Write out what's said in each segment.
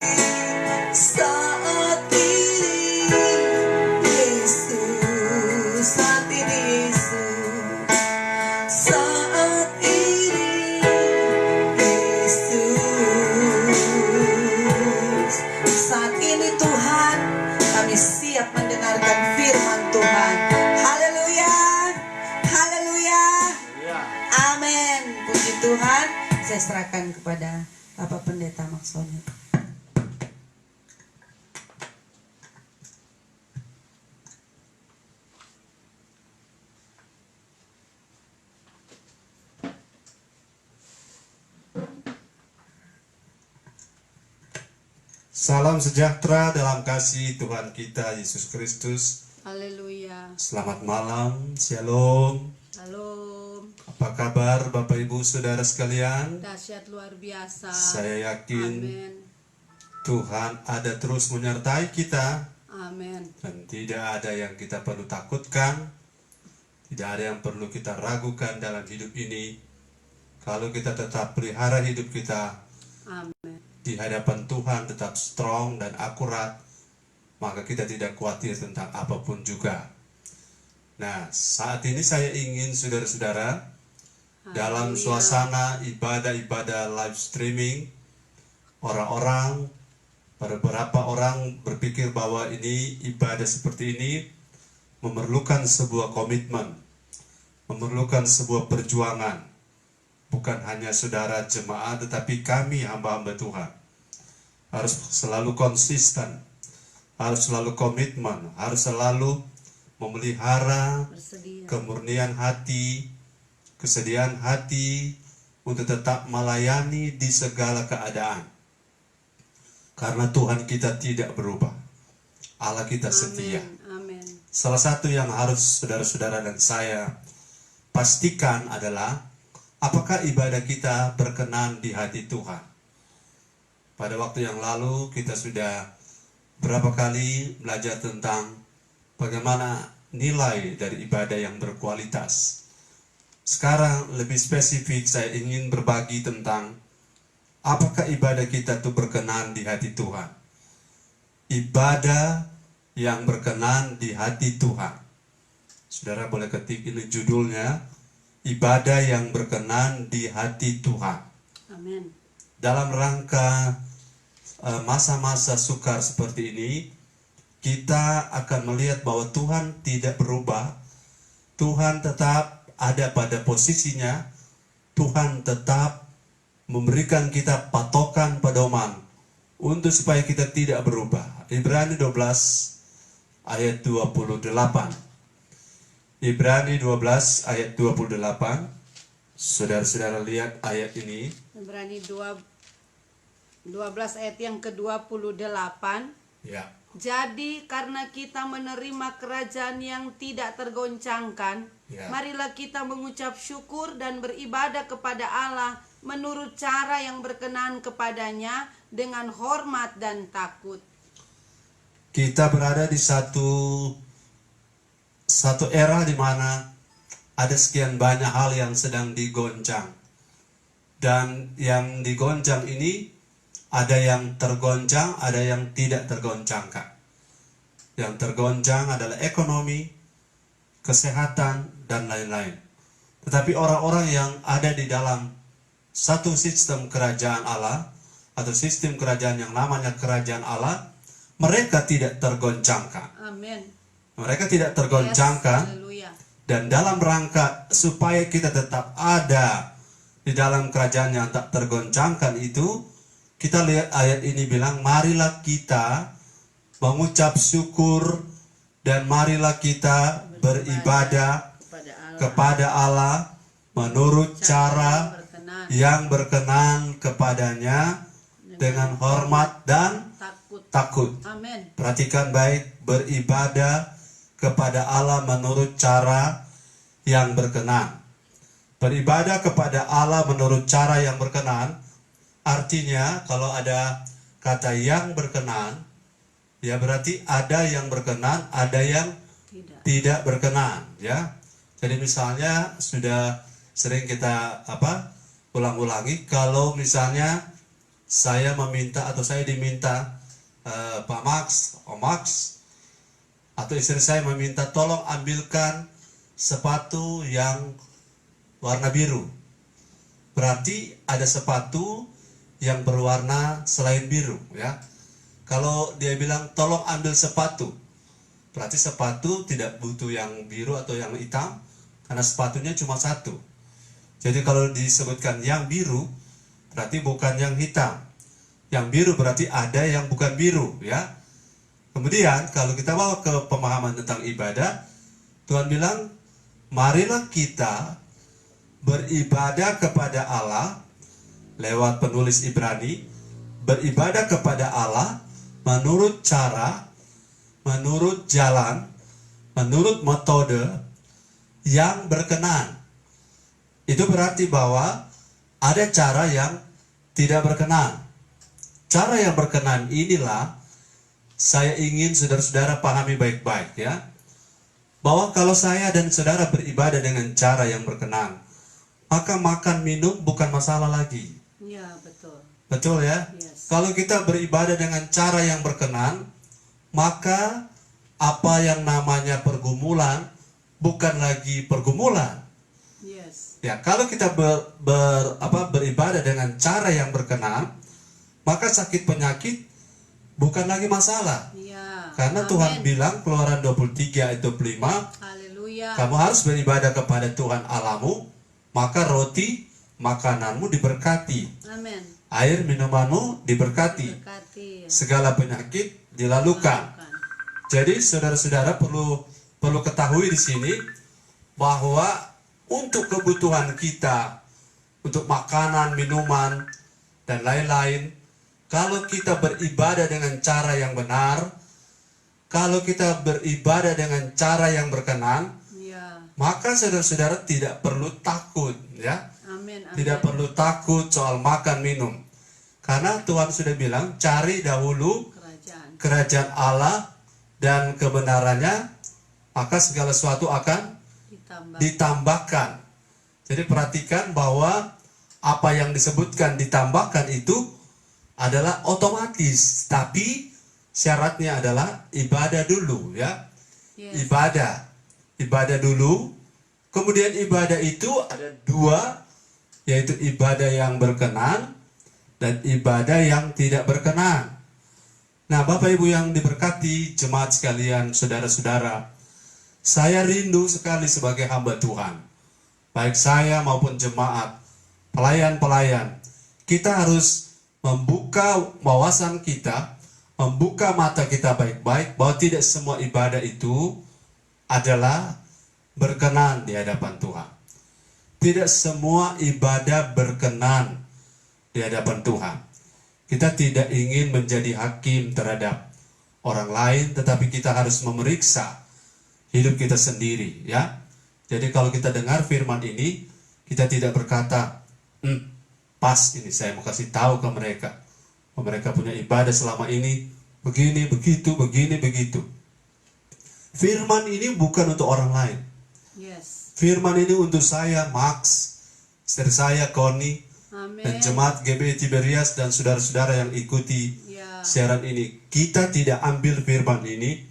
Saat ini Yesus, saat ini Yesus, saat ini Yesus, saat ini Tuhan, kami siap mendengarkan firman Tuhan. Haleluya, haleluya, amin. Puji Tuhan. Saya serahkan kepada Bapak Pendeta Maksoni. Salam sejahtera dalam kasih Tuhan kita Yesus Kristus. Haleluya. Selamat malam, shalom. Shalom. Apa kabar Bapak Ibu Saudara sekalian? Dahsyat luar biasa. Saya yakin Amin. Tuhan ada terus menyertai kita. Amin. Dan tidak ada yang kita perlu takutkan. Tidak ada yang perlu kita ragukan dalam hidup ini. Kalau kita tetap pelihara hidup kita Amin. di hadapan Tuhan tetap strong dan akurat, maka kita tidak khawatir tentang apapun juga. Nah, saat ini saya ingin saudara-saudara dalam suasana ibadah-ibadah live streaming, beberapa orang berpikir bahwa ini ibadah seperti ini memerlukan sebuah komitmen, memerlukan sebuah perjuangan. Bukan hanya saudara jemaat, tetapi kami hamba-hamba Tuhan harus selalu konsisten, harus selalu komitmen, harus selalu memelihara kemurnian hati, kesediaan hati untuk tetap melayani di segala keadaan. Karena Tuhan kita tidak berubah, Allah kita setia. Amin. Salah satu yang harus saudara-saudara dan saya pastikan adalah apakah ibadah kita berkenan di hati Tuhan. Pada waktu yang lalu kita sudah berapa kali belajar tentang bagaimana nilai dari ibadah yang berkualitas. Sekarang lebih spesifik saya ingin berbagi tentang apakah ibadah kita itu berkenan di hati Tuhan. Ibadah yang berkenan di hati Tuhan. Saudara boleh ketik ini judulnya, ibadah yang berkenan di hati Tuhan. Amin. Dalam rangka masa-masa sukar seperti ini, kita akan melihat bahwa Tuhan tidak berubah. Tuhan tetap ada pada posisinya. Tuhan tetap memberikan kita patokan pedoman untuk supaya kita tidak berubah. Ibrani 12 ayat 28. Ibrani 12 ayat 28. Saudara-saudara lihat ayat ini. Ibrani 12 ayat yang ke-28. Ya. Jadi karena kita menerima kerajaan yang tidak tergoncangkan, marilah kita mengucap syukur dan beribadah kepada Allah menurut cara yang berkenan kepadanya dengan hormat dan takut. Kita berada di satu era di mana ada sekian banyak hal yang sedang digoncang. Dan yang digoncang ini ada yang tergoncang, ada yang tidak tergoncangkan. Yang tergoncang adalah ekonomi, kesehatan, dan lain-lain. Tetapi orang-orang yang ada di dalam satu sistem kerajaan Allah, atau sistem kerajaan yang namanya kerajaan Allah, mereka tidak tergoncangkan. Amin. Mereka tidak tergoncangkan. Yes, dan dalam rangka supaya kita tetap ada di dalam kerajaan yang tak tergoncangkan itu, kita lihat ayat ini bilang, marilah kita mengucap syukur dan marilah kita beribadah kepada Allah menurut cara yang berkenan kepadanya dengan hormat dan takut. Amin. Perhatikan baik, beribadah kepada Allah menurut cara yang berkenan. Beribadah kepada Allah menurut cara yang berkenan, artinya kalau ada kata yang berkenan, ya berarti ada yang berkenan, ada yang tidak berkenan, ya. Jadi misalnya sudah sering kita ulang-ulangi, kalau misalnya saya meminta atau saya diminta, Pak Max, Om Max, atau istri saya meminta tolong ambilkan sepatu yang warna biru. Berarti ada sepatu yang berwarna selain biru, ya. Kalau dia bilang tolong ambil sepatu, berarti sepatu tidak butuh yang biru atau yang hitam, karena sepatunya cuma satu. Jadi kalau disebutkan yang biru, berarti bukan yang hitam. Yang biru berarti ada yang bukan biru, ya. Kemudian kalau kita bawa ke pemahaman tentang ibadah, Tuhan bilang, marilah kita beribadah kepada Allah lewat penulis Ibrani, beribadah kepada Allah menurut cara, menurut jalan, menurut metode yang berkenan. Itu berarti bahwa ada cara yang tidak berkenan. Cara yang berkenan inilah saya ingin saudara-saudara pahami baik-baik, ya. Bahwa kalau saya dan saudara beribadah dengan cara yang berkenan, maka makan minum bukan masalah lagi. Ya, betul. Betul, ya? Yes. Kalau kita beribadah dengan cara yang berkenan, maka apa yang namanya pergumulan bukan lagi pergumulan. Yes. Ya, kalau kita beribadah dengan cara yang berkenan, maka sakit penyakit bukan lagi masalah. Ya. Karena Amen. Tuhan bilang Keluaran 23 ayat 25, Haleluya. kamu harus beribadah kepada Tuhan Allahmu, maka roti makananmu diberkati, Amin. air minumanmu diberkati, Berkati. segala penyakit dilalukan. Jadi saudara-saudara perlu ketahui di sini bahwa untuk kebutuhan kita, untuk makanan, minuman, dan lain-lain, kalau kita beribadah dengan cara yang benar, kalau kita beribadah dengan cara yang berkenan, Ya. maka saudara-saudara tidak perlu takut, ya. Amin. Amin. Tidak perlu takut soal makan minum. Karena Tuhan sudah bilang, cari dahulu kerajaan Allah dan kebenarannya, maka segala sesuatu akan ditambahkan. Jadi perhatikan bahwa apa yang disebutkan ditambahkan itu adalah otomatis, tapi syaratnya adalah ibadah dulu, ya. Yes. Ibadah dulu. Kemudian ibadah itu ada dua, yaitu ibadah yang berkenan dan ibadah yang tidak berkenan. Nah, Bapak Ibu yang diberkati, jemaat sekalian, saudara-saudara, saya rindu sekali sebagai hamba Tuhan, baik saya maupun jemaat, pelayan-pelayan, kita harus membuka wawasan kita, membuka mata kita baik-baik, bahwa tidak semua ibadah itu adalah berkenan di hadapan Tuhan. Tidak semua ibadah berkenan di hadapan Tuhan. Kita tidak ingin menjadi hakim terhadap orang lain, tetapi kita harus memeriksa hidup kita sendiri, ya. Jadi kalau kita dengar firman ini, kita tidak berkata, pas ini saya mau kasih tahu ke mereka. Mereka punya ibadah selama ini, begini, begitu, begini, begitu. Firman ini bukan untuk orang lain. Yes. Firman ini untuk saya, Max, istri saya, Connie, Amin. dan jemaat GBI Tiberias dan saudara-saudara yang ikuti Ya. siaran ini. Kita tidak ambil firman ini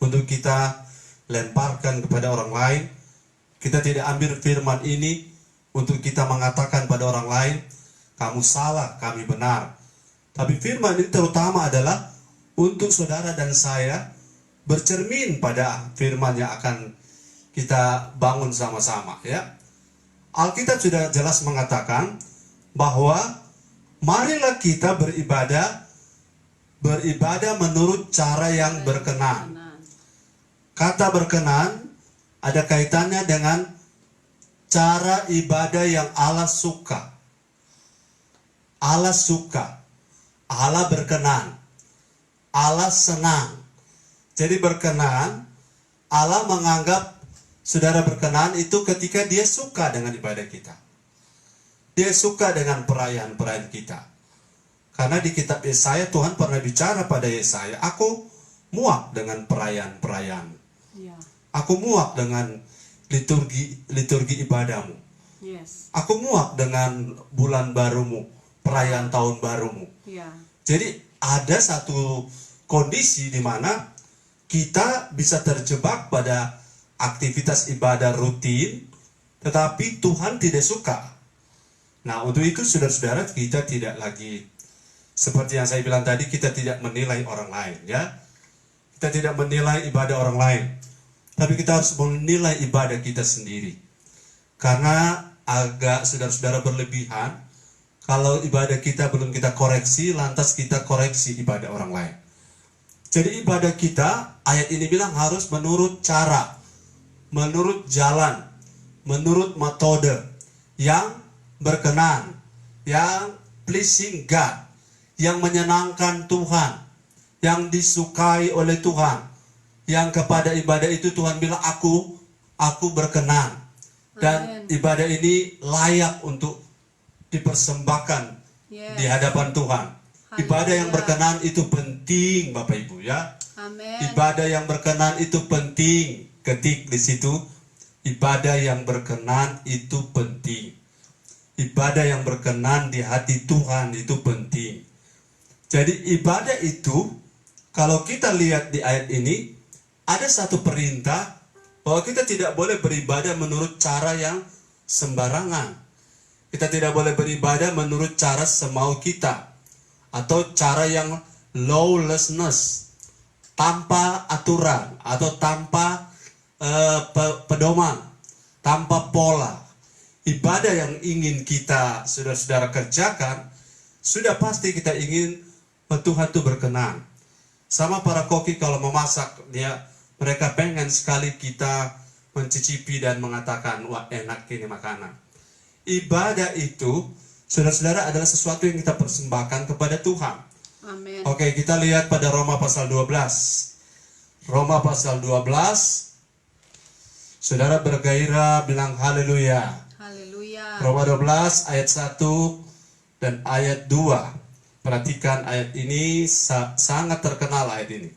untuk kita lemparkan kepada orang lain. Kita tidak ambil firman ini untuk kita mengatakan pada orang lain, kamu salah, kami benar. Tapi firman ini terutama adalah untuk saudara dan saya bercermin pada firman yang akan kita bangun sama-sama, ya. Alkitab sudah jelas mengatakan bahwa marilah kita beribadah menurut cara yang berkenan. Kata berkenan ada kaitannya dengan cara ibadah yang Allah suka. Allah suka, Allah berkenan, Allah senang. Jadi berkenan, Allah menganggap saudara berkenan itu ketika dia suka dengan ibadah kita. Dia suka dengan perayaan-perayaan kita. Karena di kitab Yesaya Tuhan pernah bicara pada Yesaya, aku muak dengan perayaan-perayaan. Ya. Aku muak dengan liturgi ibadahmu. Yes. Aku muak dengan bulan barumu, perayaan tahun barumu. Ya. Jadi ada satu kondisi di mana kita bisa terjebak pada aktivitas ibadah rutin, tetapi Tuhan tidak suka. Nah, untuk itu saudara-saudara, kita tidak lagi seperti yang saya bilang tadi, kita tidak menilai orang lain, ya. Kita tidak menilai ibadah orang lain, tapi kita harus menilai ibadah kita sendiri. Karena agak saudara-saudara berlebihan kalau ibadah kita belum kita koreksi, lantas kita koreksi ibadah orang lain. Jadi ibadah kita, ayat ini bilang harus menurut cara, menurut jalan, menurut metode yang berkenan, yang pleasing God, yang menyenangkan Tuhan, yang disukai oleh Tuhan, yang kepada ibadah itu Tuhan bilang aku berkenan, dan ibadah ini layak untuk dipersembahkan di hadapan Tuhan. Ibadah yang berkenan itu penting, Bapak Ibu, ya. Amen. Ibadah yang berkenan itu penting. Ketik di situ, ibadah yang berkenan itu penting. Ibadah yang berkenan di hati Tuhan itu penting. Jadi ibadah itu, kalau kita lihat di ayat ini, ada satu perintah bahwa kita tidak boleh beribadah menurut cara yang sembarangan. Kita tidak boleh beribadah menurut cara semau kita, atau cara yang lawlessness, tanpa aturan, atau tanpa pedoman, tanpa pola. Ibadah yang ingin kita saudara-saudara kerjakan, sudah pasti kita ingin Tuhan itu berkenan. Sama para koki kalau memasak, mereka pengen sekali kita mencicipi dan mengatakan, wah enak ini makanan. Ibadah itu, saudara-saudara, adalah sesuatu yang kita persembahkan kepada Tuhan. Amen. Oke, kita lihat pada Roma pasal 12. Roma pasal 12, saudara bergairah bilang haleluya. Haleluya. Roma 12 ayat 1 dan ayat 2. Perhatikan ayat ini, sangat terkenal ayat ini.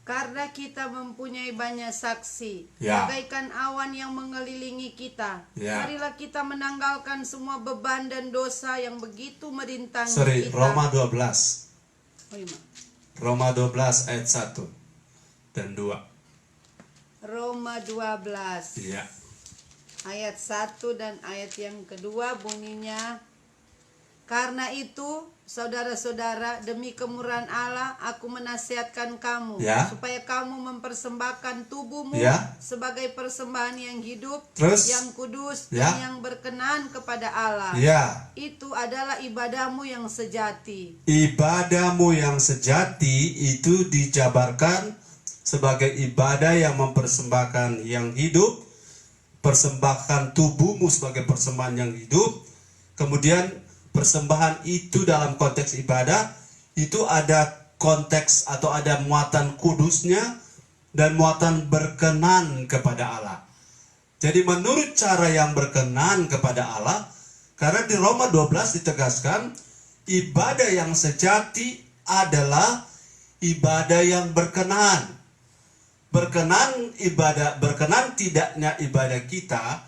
Karena kita mempunyai banyak saksi, Ya. bagaikan awan yang mengelilingi kita. Ya. Marilah kita menanggalkan semua beban dan dosa yang begitu merintangi kita. Roma 12. Oh, iya, Mak. Roma 12 ayat 1 dan 2. Roma 12 Iya. ayat 1 dan ayat yang kedua bunyinya, karena itu saudara-saudara, demi kemurahan Allah aku menasihatkan kamu, Ya. supaya kamu mempersembahkan tubuhmu Ya. sebagai persembahan yang hidup, Terus? yang kudus, Ya. dan yang berkenan kepada Allah. Ya. Itu adalah ibadahmu yang sejati. Ibadahmu yang sejati itu dijabarkan sebagai ibadah yang mempersembahkan yang hidup, persembahkan tubuhmu sebagai persembahan yang hidup. Kemudian persembahan itu dalam konteks ibadah itu ada konteks atau ada muatan kudusnya dan muatan berkenan kepada Allah. Jadi menurut cara yang berkenan kepada Allah, karena di Roma 12 ditegaskan ibadah yang sejati adalah ibadah yang berkenan. Berkenan tidaknya ibadah kita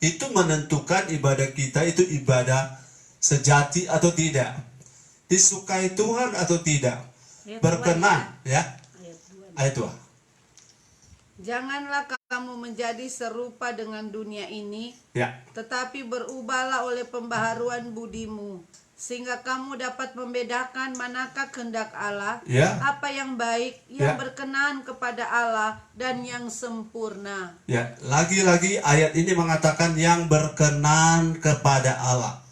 itu menentukan ibadah kita itu ibadah sejati atau tidak, disukai Tuhan atau tidak, Ayat berkenan, ya. Ayat 2. Ayat 2. Janganlah kamu menjadi serupa dengan dunia ini, Ya. tetapi berubahlah oleh pembaharuan budimu, sehingga kamu dapat membedakan manakah kehendak Allah, Ya. apa yang baik, yang Ya. berkenan kepada Allah, dan yang sempurna. Ya, lagi-lagi ayat ini mengatakan yang berkenan kepada Allah.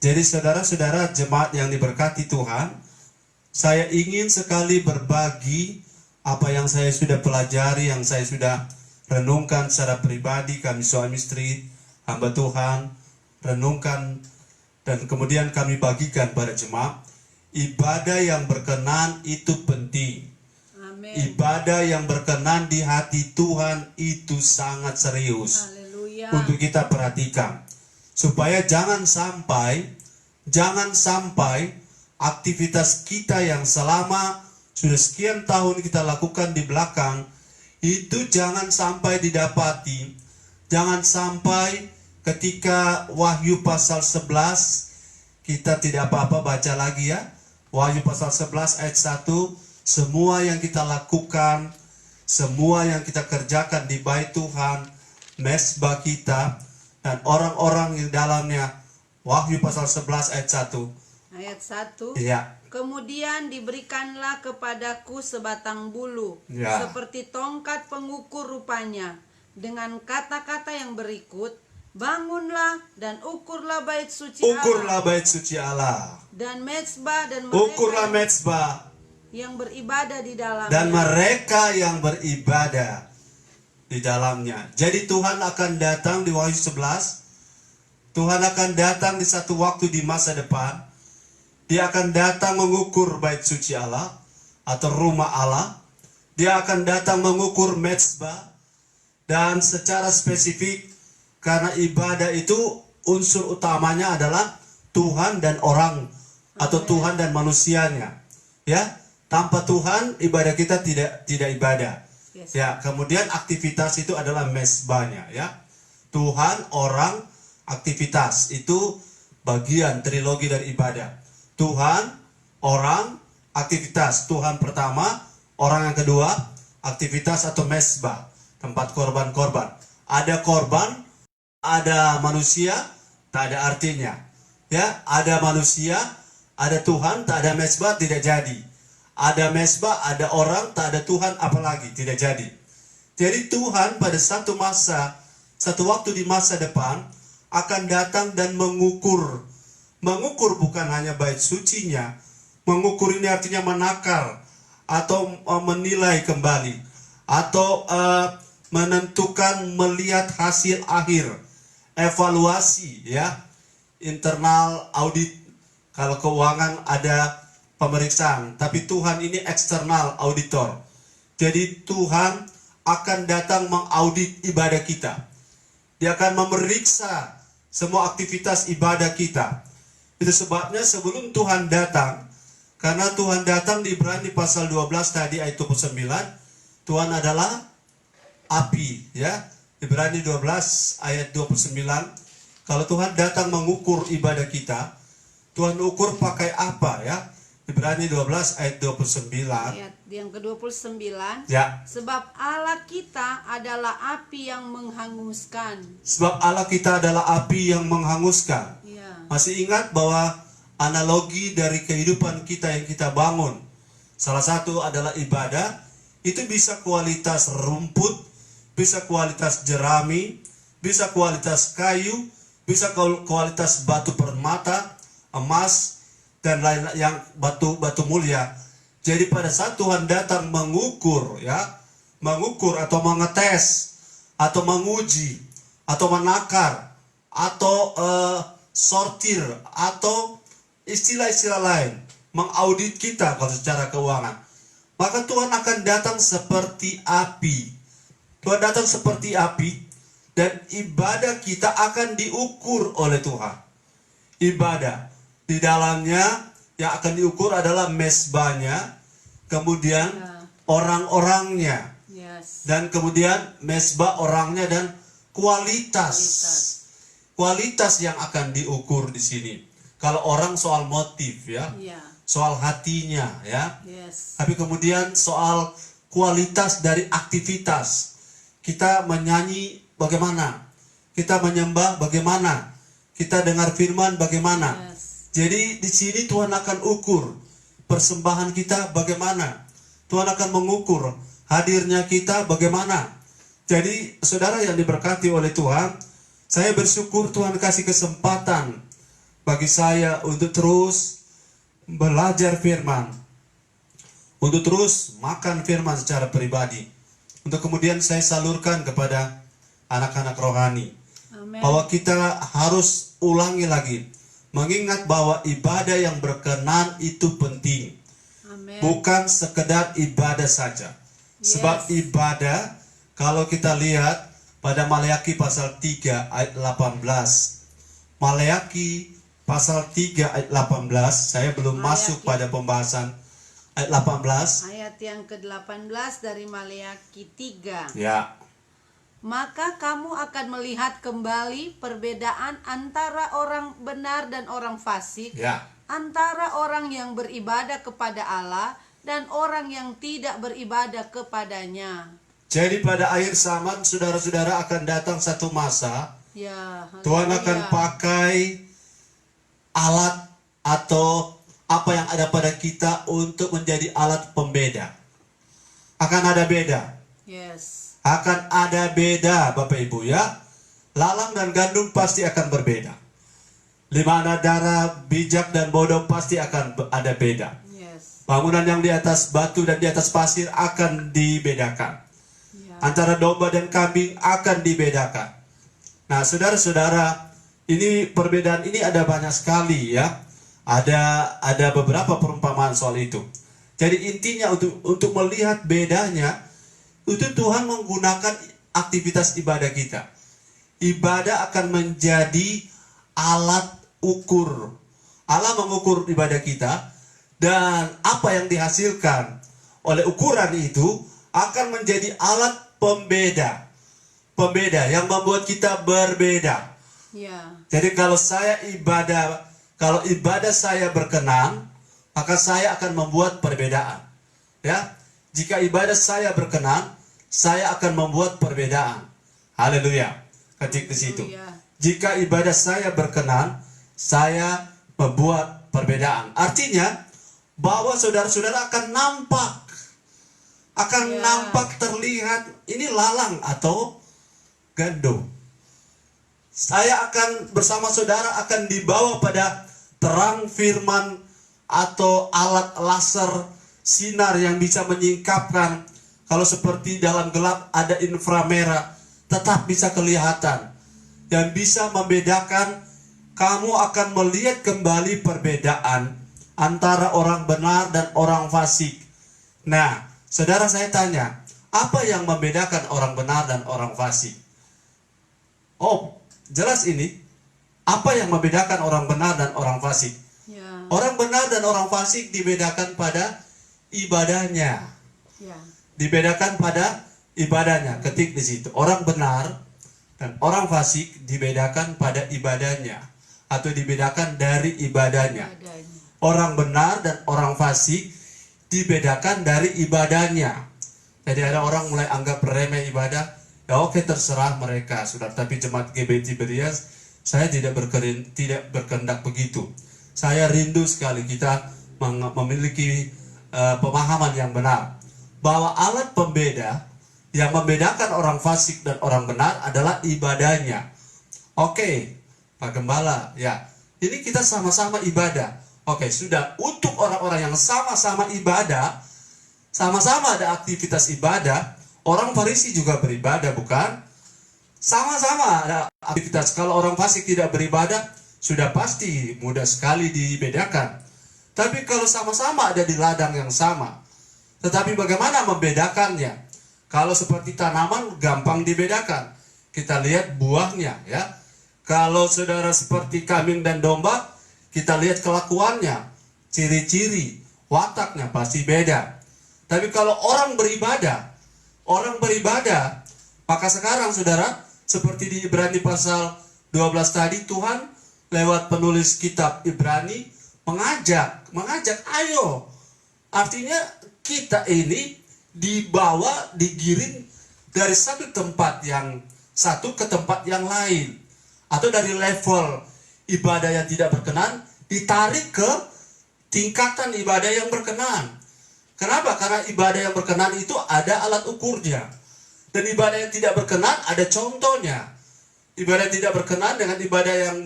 Jadi saudara-saudara jemaat yang diberkati Tuhan, saya ingin sekali berbagi apa yang saya sudah pelajari, yang saya sudah renungkan secara pribadi, kami suami istri, hamba Tuhan, renungkan dan kemudian kami bagikan pada jemaat. Ibadah yang berkenan itu penting. Amin. Ibadah yang berkenan di hati Tuhan itu sangat serius. Haleluya. Untuk kita perhatikan, supaya jangan sampai aktivitas kita yang selama sudah sekian tahun kita lakukan di belakang itu jangan sampai didapati, jangan sampai ketika Wahyu pasal 11 kita tidak apa-apa baca lagi ya. Wahyu pasal 11 ayat 1, semua yang kita lakukan, semua yang kita kerjakan di bait Tuhan, mesbah kita, dan orang-orang yang dalamnya. Wahyu pasal 11 ayat 1. Ayat 1. Iya. Kemudian diberikanlah kepadaku sebatang bulu, Ya. seperti tongkat pengukur rupanya, dengan kata-kata yang berikut, bangunlah dan ukurlah bait suci Ukurlah Allah, bait suci Allah. dan mezbah dan Ukurlah mereka mezbah yang beribadah di dalamnya. dan mereka yang beribadah di dalamnya. Jadi Tuhan akan datang di Wahyu 11. Tuhan akan datang di satu waktu di masa depan. Dia akan datang mengukur bait suci Allah atau rumah Allah. Dia akan datang mengukur mezbah. Dan secara spesifik, karena ibadah itu unsur utamanya adalah Tuhan dan orang atau Tuhan dan manusianya. Ya, tanpa Tuhan ibadah kita tidak ibadah. Yes. Ya, kemudian aktivitas itu adalah mezbahnya ya. Tuhan, orang, aktivitas itu bagian trilogi dari ibadah. Tuhan, orang, aktivitas. Tuhan pertama, orang yang kedua, aktivitas atau mezbah, tempat korban-korban. Ada korban, ada manusia, tak ada artinya. Ya, ada manusia, ada Tuhan, tak ada mezbah, tidak jadi. Ada mezbah, ada orang, tak ada Tuhan, apalagi tidak jadi. Jadi Tuhan pada satu masa, satu waktu di masa depan akan datang dan mengukur. Mengukur bukan hanya bait sucinya. Mengukur ini artinya menakar atau menilai kembali atau menentukan, melihat hasil akhir, evaluasi ya, internal audit. Kalau keuangan ada pemeriksaan, tapi Tuhan ini eksternal auditor. Jadi Tuhan akan datang mengaudit ibadah kita. Dia akan memeriksa semua aktivitas ibadah kita. Itu sebabnya sebelum Tuhan datang, karena Tuhan datang di Ibrani pasal 12 tadi ayat 29, Tuhan adalah api ya. Ibrani 12 ayat 29, kalau Tuhan datang mengukur ibadah kita, Tuhan ukur pakai apa ya? Ibrani 12 ayat 29. Ayat yang ke-29. Ya. Sebab Allah kita adalah api yang menghanguskan. Sebab Allah kita adalah api yang menghanguskan. Ya. Masih ingat bahwa analogi dari kehidupan kita yang kita bangun, salah satu adalah ibadah. Itu bisa kualitas rumput, bisa kualitas jerami, bisa kualitas kayu, bisa kualitas batu permata, emas, dan lain yang batu mulia. Jadi pada saat Tuhan datang mengukur ya, mengukur atau mengetes atau menguji atau menakar atau sortir atau istilah-istilah lain, mengaudit kita kalau secara keuangan, maka Tuhan akan datang seperti api. Tuhan datang seperti api dan ibadah kita akan diukur oleh Tuhan. Ibadah di dalamnya yang akan diukur adalah mezbahnya, kemudian orang-orangnya, Yes. dan kemudian mezbah orangnya dan kualitas yang akan diukur di sini. Kalau orang soal motif ya, Ya. soal hatinya ya, Yes. tapi kemudian soal kualitas dari aktivitas. Kita menyanyi bagaimana, kita menyembah bagaimana, kita dengar firman bagaimana. Yes. Jadi di sini Tuhan akan ukur persembahan kita bagaimana. Tuhan akan mengukur hadirnya kita bagaimana. Jadi saudara yang diberkati oleh Tuhan, saya bersyukur Tuhan kasih kesempatan bagi saya untuk terus belajar firman, untuk terus makan firman secara pribadi, untuk kemudian saya salurkan kepada anak-anak rohani. Amen. Bahwa kita harus ulangi lagi, mengingat bahwa ibadah yang berkenan itu penting. Amen. Bukan sekedar ibadah saja. Sebab ibadah, kalau kita lihat pada Maleakhi pasal 3 ayat 18. Maleakhi pasal 3 ayat 18, saya belum masuk pada pembahasan ayat 18. Ayat yang ke-18 dari Maleakhi 3. Ya. maka kamu akan melihat kembali perbedaan antara orang benar dan orang fasik, Ya. antara orang yang beribadah kepada Allah dan orang yang tidak beribadah kepadanya. Jadi pada akhir zaman, saudara-saudara, akan datang satu masa Ya, Tuhan akan haleluya. pakai alat atau apa yang ada pada kita untuk menjadi alat pembeda. Akan ada beda. Yes. Akan ada beda, Bapak Ibu ya. Lalang dan gandum pasti akan berbeda. Limana darah, bijak dan bodoh pasti akan ada beda. Yes. Bangunan yang di atas batu dan di atas pasir akan dibedakan. Ya. Antara domba dan kambing akan dibedakan. Nah, saudara-saudara, ini perbedaan ini ada banyak sekali ya. Ada beberapa perumpamaan soal itu. Jadi intinya untuk melihat bedanya, itu Tuhan menggunakan aktivitas ibadah kita. Ibadah akan menjadi alat ukur. Allah mengukur ibadah kita, dan apa yang dihasilkan oleh ukuran itu akan menjadi alat pembeda. Pembeda yang membuat kita berbeda. Ya. Jadi kalau ibadah saya berkenan, maka saya akan membuat perbedaan. Ya. Jika ibadah saya berkenan, saya akan membuat perbedaan. Haleluya. Ketik di situ. Haleluya. Jika ibadah saya berkenan, saya membuat perbedaan. Artinya bahwa saudara-saudara akan nampak, Ya. nampak terlihat ini lalang atau gandum. Saya akan bersama saudara akan dibawa pada terang firman atau alat laser sinar yang bisa menyingkapkan. Kalau seperti dalam gelap ada inframerah, tetap bisa kelihatan dan bisa membedakan. Kamu akan melihat kembali perbedaan antara orang benar dan orang fasik. Nah, saudara, saya tanya, apa yang membedakan orang benar dan orang fasik? Oh, jelas ini. Apa yang membedakan orang benar dan orang fasik? Ya. Orang benar dan orang fasik dibedakan pada ibadahnya. Ya. Dibedakan pada ibadahnya. Ketik di situ. Orang benar dan orang fasik dibedakan pada ibadahnya, atau dibedakan dari ibadahnya. Adanya. Orang benar dan orang fasik dibedakan dari ibadahnya. Jadi ada orang mulai anggap remeh ibadah. Ya oke, terserah mereka, saudara. Tapi jemaat GBT Berias, saya tidak berkehendak begitu. Saya rindu sekali kita memiliki pemahaman yang benar bahwa alat pembeda yang membedakan orang fasik dan orang benar adalah ibadahnya. Oke, Pak Gembala, ya, ini kita sama-sama ibadah. Oke, sudah. Untuk orang-orang yang sama-sama ibadah, sama-sama ada aktivitas ibadah. Orang Farisi juga beribadah, bukan? Sama-sama ada aktivitas. Kalau orang fasik tidak beribadah, sudah pasti mudah sekali dibedakan. Tapi kalau sama-sama ada di ladang yang sama, tetapi bagaimana membedakannya? Kalau seperti tanaman, gampang dibedakan. Kita lihat buahnya, ya. Kalau saudara seperti kambing dan domba, kita lihat kelakuannya, ciri-ciri, wataknya pasti beda. Tapi kalau orang beribadah, maka sekarang saudara, seperti di Ibrani pasal 12 tadi, Tuhan lewat penulis kitab Ibrani mengajak, ayo. Artinya kita ini digiring dari satu tempat ke tempat yang lain, atau dari level ibadah yang tidak berkenan ditarik ke tingkatan ibadah yang berkenan. Kenapa? Karena ibadah yang berkenan itu ada alat ukurnya. Dan ibadah yang tidak berkenan ada contohnya. Ibadah yang tidak berkenan dengan ibadah yang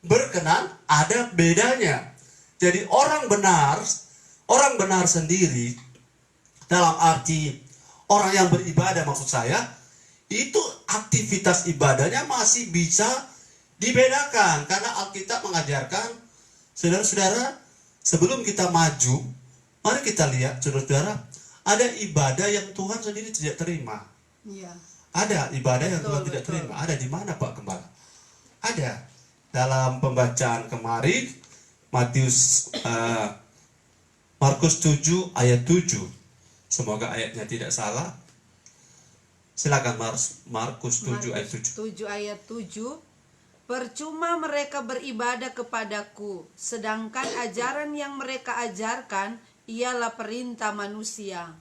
berkenan ada bedanya. Jadi orang benar sendiri, dalam arti orang yang beribadah maksud saya, itu aktivitas ibadahnya masih bisa dibedakan. Karena Alkitab mengajarkan, saudara-saudara, sebelum kita maju, mari kita lihat, saudara-saudara, ada ibadah yang Tuhan sendiri tidak terima. Ya. Ada ibadah yang Tuhan tidak terima. Ada di mana, Pak Gembala? Ada. Dalam pembacaan kemarin, Markus 7 ayat 7. Semoga ayatnya tidak salah. Silakan Markus 7 ayat 7. 7 ayat 7. Percuma mereka beribadah kepadaku, sedangkan ajaran yang mereka ajarkan ialah perintah manusia.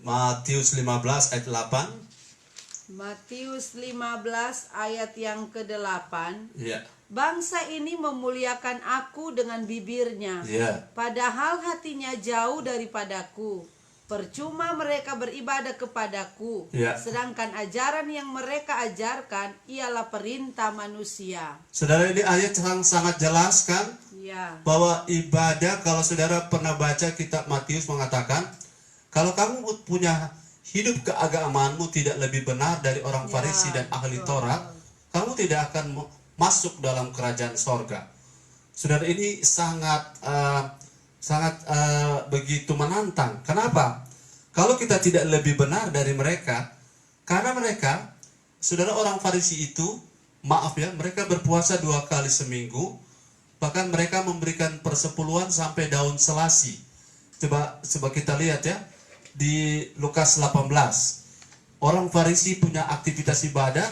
Matius 15 ayat 8. Matius 15 ayat yang ke-8. Ya. Bangsa ini memuliakan aku dengan bibirnya, Ya. padahal hatinya jauh daripadaku. Percuma mereka beribadah kepadaku, Ya. sedangkan ajaran yang mereka ajarkan ialah perintah manusia. Saudara, ini ayat yang sangat jelas kan? Ya, Bahwa ibadah, kalau saudara pernah baca kitab Matius mengatakan, kalau kamu punya hidup keagamaanmu tidak lebih benar dari orang Ya, Farisi dan ahli betul, Taurat, kamu tidak akan masuk dalam kerajaan sorga. Saudara, ini sangat begitu menantang. Kenapa? Kalau kita tidak lebih benar dari mereka, karena mereka, saudara, orang Farisi itu, maaf ya, mereka berpuasa 2 kali seminggu, bahkan mereka memberikan persepuluhan sampai daun selasi. Coba kita lihat ya, di Lukas 18. Orang Farisi punya aktivitas ibadah,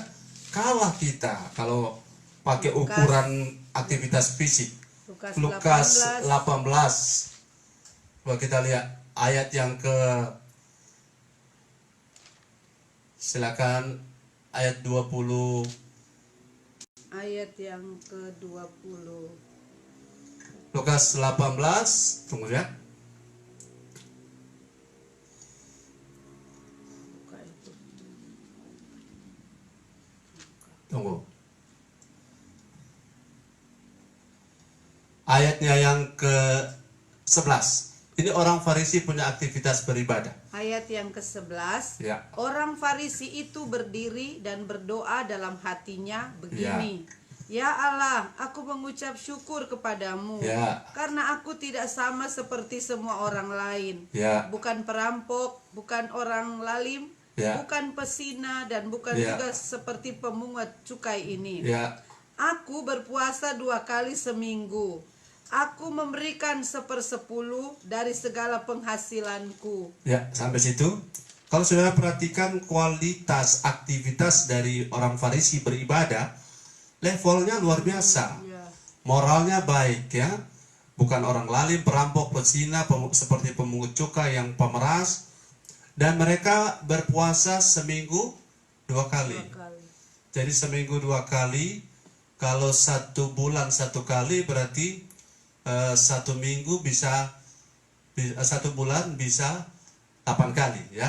kalah kita kalau pakai ukuran aktivitas fisik. Lukas 18. Coba kita lihat ayat yang silakan ayat 20. ayat yang ke-20. Lukas 18, tunggu ya. Tunggu. Ayatnya yang ke-11. Ini orang Farisi punya aktivitas beribadah. Ayat yang ke-11. Ya. Orang Farisi itu berdiri dan berdoa dalam hatinya begini. Ya Allah, aku mengucap syukur kepadamu, Ya. karena aku tidak sama seperti semua orang lain. Ya. Bukan perampok, bukan orang lalim, Ya. bukan pesina, dan bukan Ya. juga seperti pemungut cukai ini. Ya. Aku berpuasa 2 kali seminggu. Aku memberikan 1/10 dari segala penghasilanku. Ya, sampai situ. Kalau saudara perhatikan kualitas aktivitas dari orang Farisi beribadah, levelnya luar biasa. Ya. Moralnya baik ya. Bukan orang lalim, perampok, pesina, seperti pemungut cukai yang pemeras. Dan mereka berpuasa seminggu 2 kali. 2 kali. Jadi seminggu 2 kali. Kalau 1 bulan 1 kali berarti 1 minggu bisa 1 bulan bisa 8 kali ya.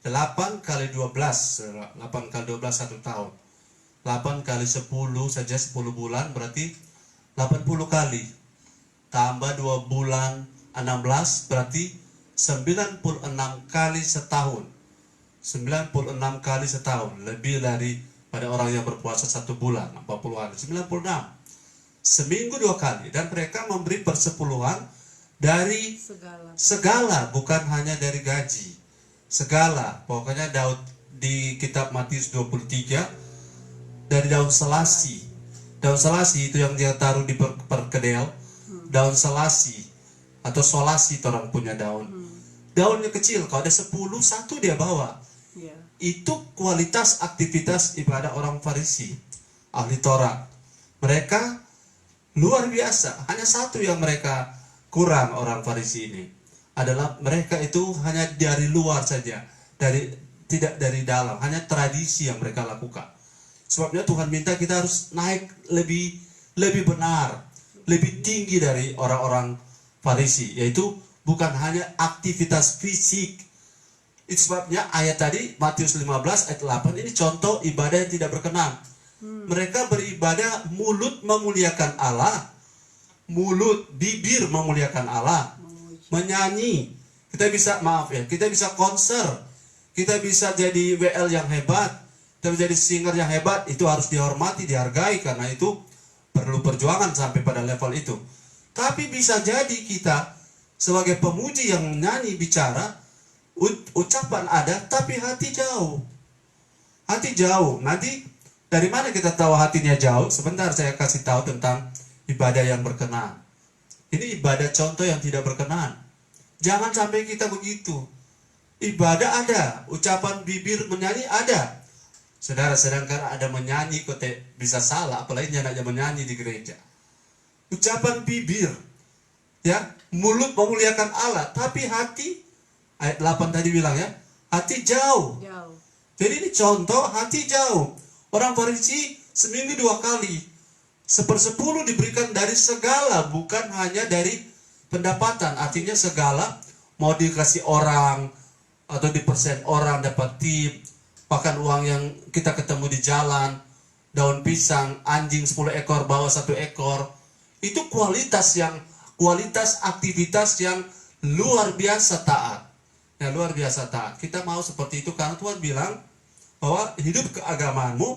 8 kali 12, 8 kali 12 1 tahun. 8 kali 10 saja 10 bulan berarti 80 kali. Tambah 2 bulan 16 berarti 96 kali setahun. 96 kali setahun, lebih dari pada orang yang berpuasa 1 bulan 40 hari. 96 seminggu 2 kali, dan mereka memberi persepuluhan dari segala, bukan hanya dari gaji, segala. Pokoknya Daud di kitab Matius 23, dari daun selasi. Daun selasi itu yang dia taruh di perkedel. Daun selasi atau solasi, orang punya daun. Daunnya kecil, kalau ada 10, 1 dia bawa. Itu kualitas aktivitas ibadah orang Farisi, ahli Taurat. Mereka luar biasa. Hanya satu yang mereka kurang, orang Farisi ini, adalah mereka itu hanya dari luar saja, tidak dari dalam, hanya tradisi yang mereka lakukan. Sebabnya Tuhan minta kita harus naik lebih benar, lebih tinggi dari orang-orang Farisi, yaitu bukan hanya aktivitas fisik. Itu sebabnya ayat tadi Matius 15 ayat 8 ini contoh ibadah yang tidak berkenan. Mereka beribadah, mulut memuliakan Allah, mulut, bibir memuliakan Allah, menyanyi. Kita bisa, kita bisa konser, kita bisa jadi WL yang hebat, kita bisa jadi singer yang hebat. Itu harus dihormati, dihargai, karena itu perlu perjuangan sampai pada level itu. Tapi bisa jadi kita sebagai pemuji yang nyanyi, bicara, ucapan ada, tapi hati jauh. Hati jauh. Nanti dari mana kita tahu hatinya jauh? Sebentar saya kasih tahu tentang ibadah yang berkenan. Ini ibadah contoh yang tidak berkenan. Jangan sampai kita begitu. Ibadah ada, ucapan bibir menyanyi ada. Saudara, sedangkan ada menyanyi kok bisa salah, apalagi aja menyanyi di gereja. Ucapan bibir, ya, mulut memuliakan Allah, tapi hati, ayat 8 tadi bilang ya, hati jauh. Jauh. Jadi ini contoh hati jauh. Orang Farisi seminggu 2 kali, 1/10 diberikan dari segala, bukan hanya dari pendapatan. Artinya segala, mau dikasih orang, atau dipersen orang dapat tip, bahkan uang yang kita ketemu di jalan, daun pisang, anjing 10 ekor bawa 1 ekor, itu kualitas aktivitas yang luar biasa taat. Ya, luar biasa taat. Kita mau seperti itu karena Tuhan bilang bahwa hidup keagamaanmu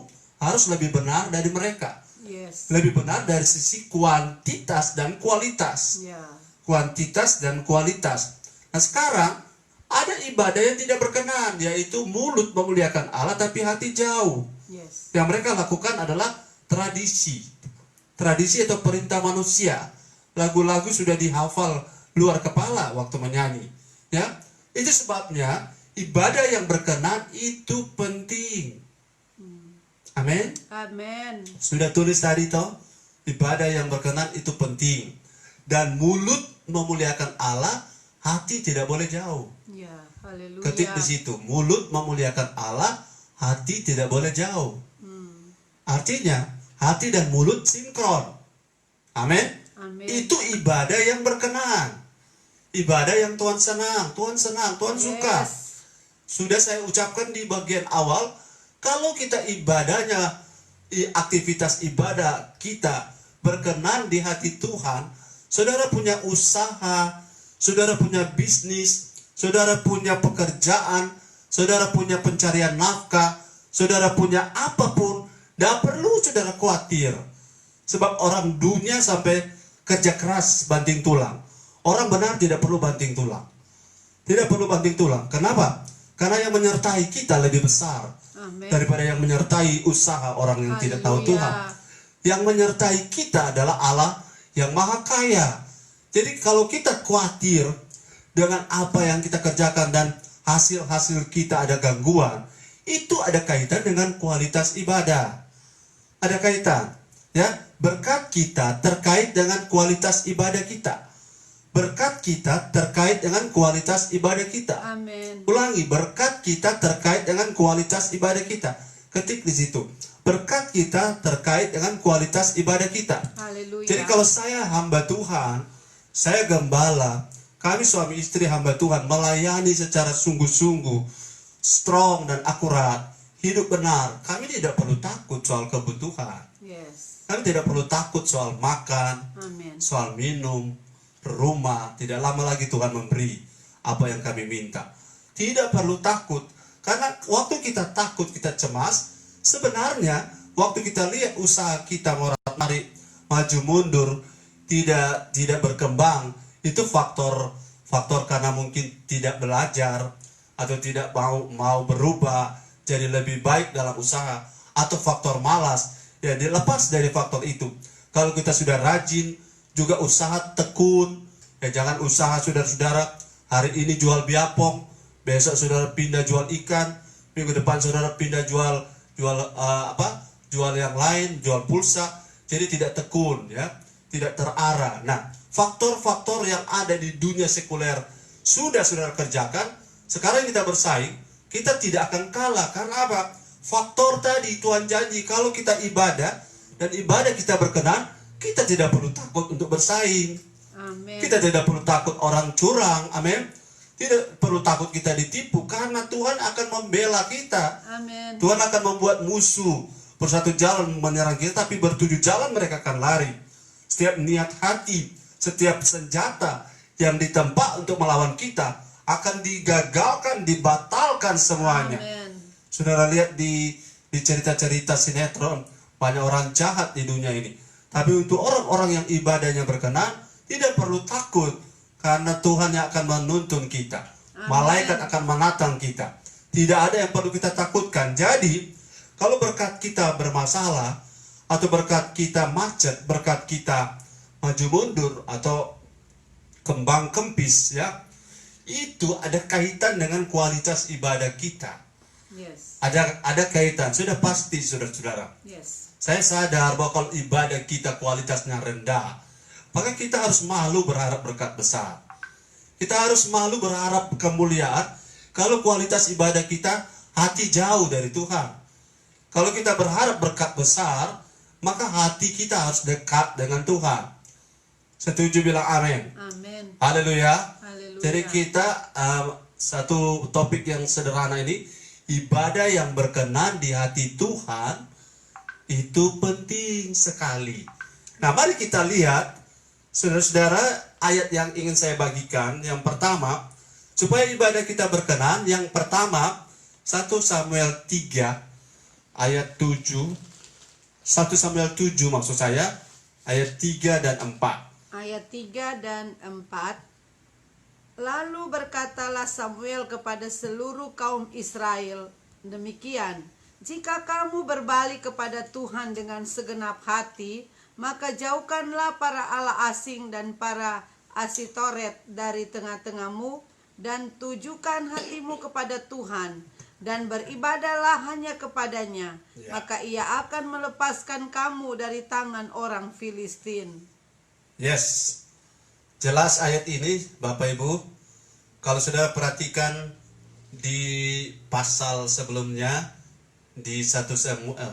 harus lebih benar dari mereka. Yes. Lebih benar dari sisi kuantitas dan kualitas. Ya. Kuantitas dan kualitas. Nah, sekarang ada ibadah yang tidak berkenan, yaitu mulut memuliakan Allah tapi hati jauh. Yes. Yang mereka lakukan adalah tradisi. Tradisi atau perintah manusia. Lagu-lagu sudah dihafal luar kepala waktu menyanyi. Ya, itu sebabnya ibadah yang berkenan itu penting. Amin. Amin. Sudah tulis tadi toh, ibadah yang berkenan itu penting. Dan mulut memuliakan Allah, hati tidak boleh jauh. Ya, haleluya. Ketik di situ, mulut memuliakan Allah, hati tidak boleh jauh. Artinya, hati dan mulut sinkron. Amin. Amin. Itu ibadah yang berkenan. Ibadah yang Tuhan senang, Tuhan senang, Tuhan suka. Yes. Sudah saya ucapkan di bagian awal, kalau kita ibadahnya, aktivitas ibadah kita berkenan di hati Tuhan, saudara punya usaha, saudara punya bisnis, saudara punya pekerjaan, saudara punya pencarian nafkah, saudara punya apapun, tidak perlu saudara khawatir. Sebab orang dunia sampai kerja keras banting tulang. Orang benar tidak perlu banting tulang. Tidak perlu banting tulang. Kenapa? Karena yang menyertai kita lebih besar. Amin. Daripada yang menyertai usaha orang yang tidak tahu Haleluya. Tuhan. Yang menyertai kita adalah Allah yang maha kaya. Jadi kalau kita khawatir dengan apa yang kita kerjakan dan hasil-hasil kita ada gangguan, itu ada kaitan dengan kualitas ibadah. Ada kaitan. Ya, berkat kita terkait dengan kualitas ibadah kita. Berkat kita terkait dengan kualitas ibadah kita. Amin. Ulangi, berkat kita terkait dengan kualitas ibadah kita. Ketik di situ. Berkat kita terkait dengan kualitas ibadah kita. Haleluya. Jadi kalau saya hamba Tuhan, saya gembala, kami suami istri hamba Tuhan melayani secara sungguh-sungguh, strong dan akurat, hidup benar, kami tidak perlu takut soal kebutuhan. Yes. Kami tidak perlu takut soal makan, Amin. soal minum, rumah. Tidak lama lagi Tuhan memberi apa yang kami minta. Tidak perlu takut. Karena waktu kita takut, kita cemas, sebenarnya waktu kita lihat usaha kita morat-marit, maju mundur, tidak berkembang, itu faktor karena mungkin tidak belajar atau tidak mau berubah jadi lebih baik dalam usaha, atau faktor malas. Ya, dilepas dari faktor itu. Kalau kita sudah rajin, juga usaha tekun. Ya, jangan usaha saudara-saudara hari ini jual biapong, besok saudara pindah jual ikan, minggu depan saudara pindah jual yang lain, jual pulsa. Jadi tidak tekun, ya, tidak terarah. Nah, faktor-faktor yang ada di dunia sekuler sudah saudara kerjakan. Sekarang kita bersaing, kita tidak akan kalah. Karena apa? Faktor tadi Tuhan janji kalau kita ibadah dan ibadah kita berkenan, kita tidak perlu takut untuk bersaing. Amin. Kita tidak perlu takut orang curang. Amin. Tidak perlu takut kita ditipu karena Tuhan akan membela kita. Amin. Tuhan akan membuat musuh bersatu jalan menyerang kita, tapi bertujuh jalan mereka akan lari. Setiap niat hati, setiap senjata yang ditempa untuk melawan kita akan digagalkan, dibatalkan semuanya. Amin. Saudara lihat di cerita-cerita sinetron, banyak orang jahat di dunia ini. Tapi untuk orang-orang yang ibadahnya berkenan, tidak perlu takut. Karena Tuhan yang akan menuntun kita. Amin. Malaikat akan menatang kita. Tidak ada yang perlu kita takutkan. Jadi, kalau berkat kita bermasalah, atau berkat kita macet, berkat kita maju mundur, atau kembang kempis, ya, itu ada kaitan dengan kualitas ibadah kita. Yes. Ada kaitan, sudah pasti saudara-saudara. Yes. Saya sadar bahwa kalau ibadah kita kualitasnya rendah, maka kita harus malu berharap berkat besar. Kita harus malu berharap kemuliaan kalau kualitas ibadah kita hati jauh dari Tuhan. Kalau kita berharap berkat besar, maka hati kita harus dekat dengan Tuhan. Setuju bilang amin. Amin. Haleluya. Haleluya. Jadi kita satu topik yang sederhana ini, ibadah yang berkenan di hati Tuhan itu penting sekali. Nah, mari kita lihat saudara-saudara ayat yang ingin saya bagikan. Yang pertama, supaya ibadah kita berkenan, yang pertama 1 Samuel 3 ayat 7. 1 Samuel 7 maksud saya, ayat 3 dan 4. Ayat 3 dan 4. Lalu berkatalah Samuel kepada seluruh kaum Israel, demikian, jika kamu berbalik kepada Tuhan dengan segenap hati, maka jauhkanlah para allah asing dan para Asitoret dari tengah-tengahmu, dan tujukan hatimu kepada Tuhan, dan beribadahlah hanya kepadanya, maka ia akan melepaskan kamu dari tangan orang Filistin. Yes, jelas ayat ini Bapak Ibu. Kalau sudah perhatikan di pasal sebelumnya, di 1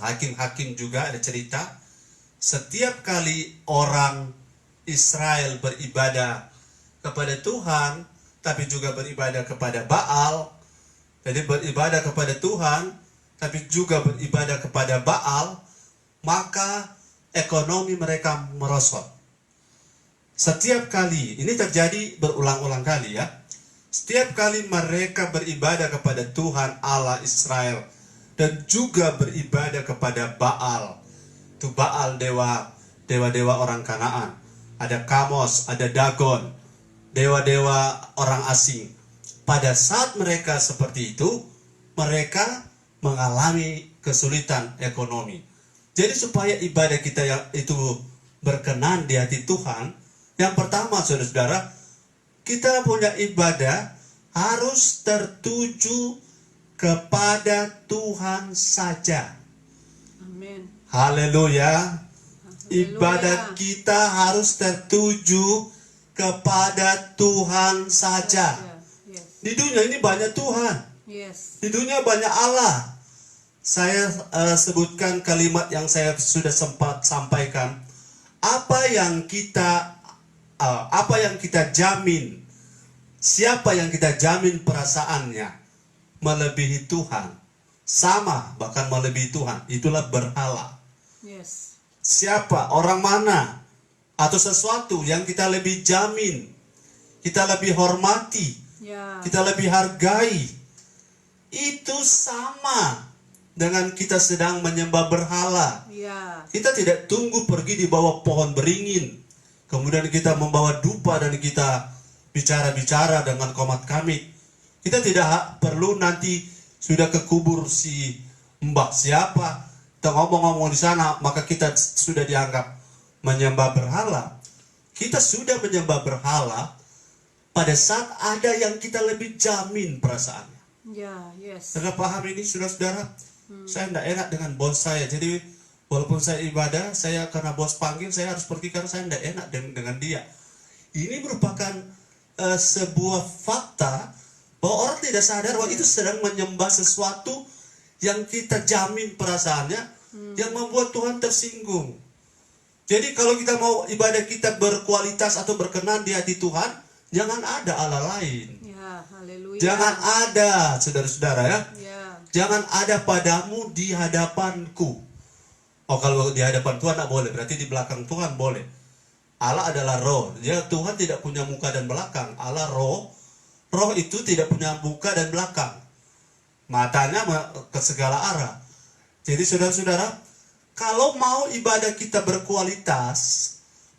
Hakim-Hakim juga ada cerita, setiap kali orang Israel beribadah kepada Tuhan, tapi juga beribadah kepada Baal, jadi beribadah kepada Tuhan, tapi juga beribadah kepada Baal, maka ekonomi mereka merosot. Setiap kali, ini terjadi berulang-ulang kali ya. Setiap kali mereka beribadah kepada Tuhan Allah Israel dan juga beribadah kepada Baal. Itu Baal dewa-dewa orang Kanaan. Ada Kamos, ada Dagon, dewa-dewa orang asing. Pada saat mereka seperti itu, mereka mengalami kesulitan ekonomi. Jadi supaya ibadah kita yang itu berkenan di hati Tuhan, yang pertama saudara-saudara, kita punya ibadah harus tertuju kepada Tuhan saja. Amin. Haleluya. Ibadah kita harus tertuju kepada Tuhan saja. Yes. Di dunia ini banyak Tuhan. Yes. Di dunia banyak Allah. Saya sebutkan kalimat yang saya sudah sempat sampaikan. Apa yang kita jamin, siapa yang kita jamin perasaannya melebihi Tuhan, sama bahkan melebihi Tuhan, itulah berhala. Yes. Siapa, orang mana, atau sesuatu yang kita lebih jamin, kita lebih hormati, kita lebih hargai, itu sama dengan kita sedang menyembah berhala. Kita tidak tunggu pergi di bawah pohon beringin, kemudian kita membawa dupa dan kita bicara-bicara dengan komat kamit. Kita tidak perlu nanti sudah ke kubur si mbak siapa, kita ngomong-ngomong di sana, maka kita sudah dianggap menyembah berhala. Kita sudah menyembah berhala pada saat ada yang kita lebih jamin perasaannya. Yes. Saudara paham ini, saudara-saudara? Saya tidak enak dengan bos saya. Jadi walaupun saya ibadah, saya karena bos panggil, saya harus pergi karena saya tidak enak dengan dia. Ini merupakan sebuah fakta bahwa orang tidak sadar bahwa itu sedang menyembah sesuatu yang kita jamin perasaannya, yang membuat Tuhan tersinggung. Jadi kalau kita mau ibadah kita berkualitas atau berkenan di hati Tuhan, jangan ada Allah lain. Haleluya. Jangan ada, saudara-saudara ya. Jangan ada padamu di hadapanku. Oh, kalau di hadapan Tuhan tidak boleh, berarti di belakang Tuhan boleh. Allah adalah roh. Tuhan tidak punya muka dan belakang. Allah roh. Roh itu tidak punya muka dan belakang. Matanya ke segala arah. Jadi saudara-saudara, kalau mau ibadah kita berkualitas,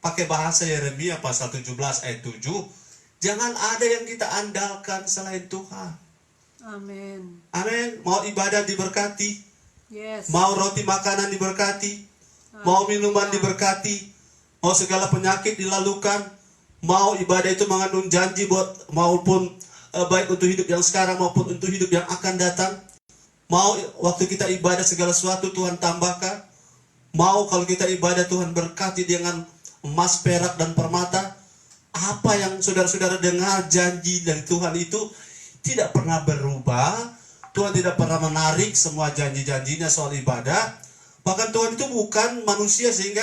pakai bahasa Yeremia pasal 17 ayat 7, jangan ada yang kita andalkan selain Tuhan. Amin. Amin. Mau ibadah diberkati, Yes. mau roti makanan diberkati, mau minuman diberkati, mau segala penyakit dilalukan, mau ibadah itu mengandung janji buat maupun baik untuk hidup yang sekarang maupun untuk hidup yang akan datang. Mau waktu kita ibadah segala sesuatu Tuhan tambahkan. Mau kalau kita ibadah Tuhan berkati dengan emas, perak, dan permata. Apa yang saudara-saudara dengar janji dari Tuhan itu tidak pernah berubah. Tuhan tidak pernah menarik semua janji-janjinya soal ibadah. Bahkan Tuhan itu bukan manusia sehingga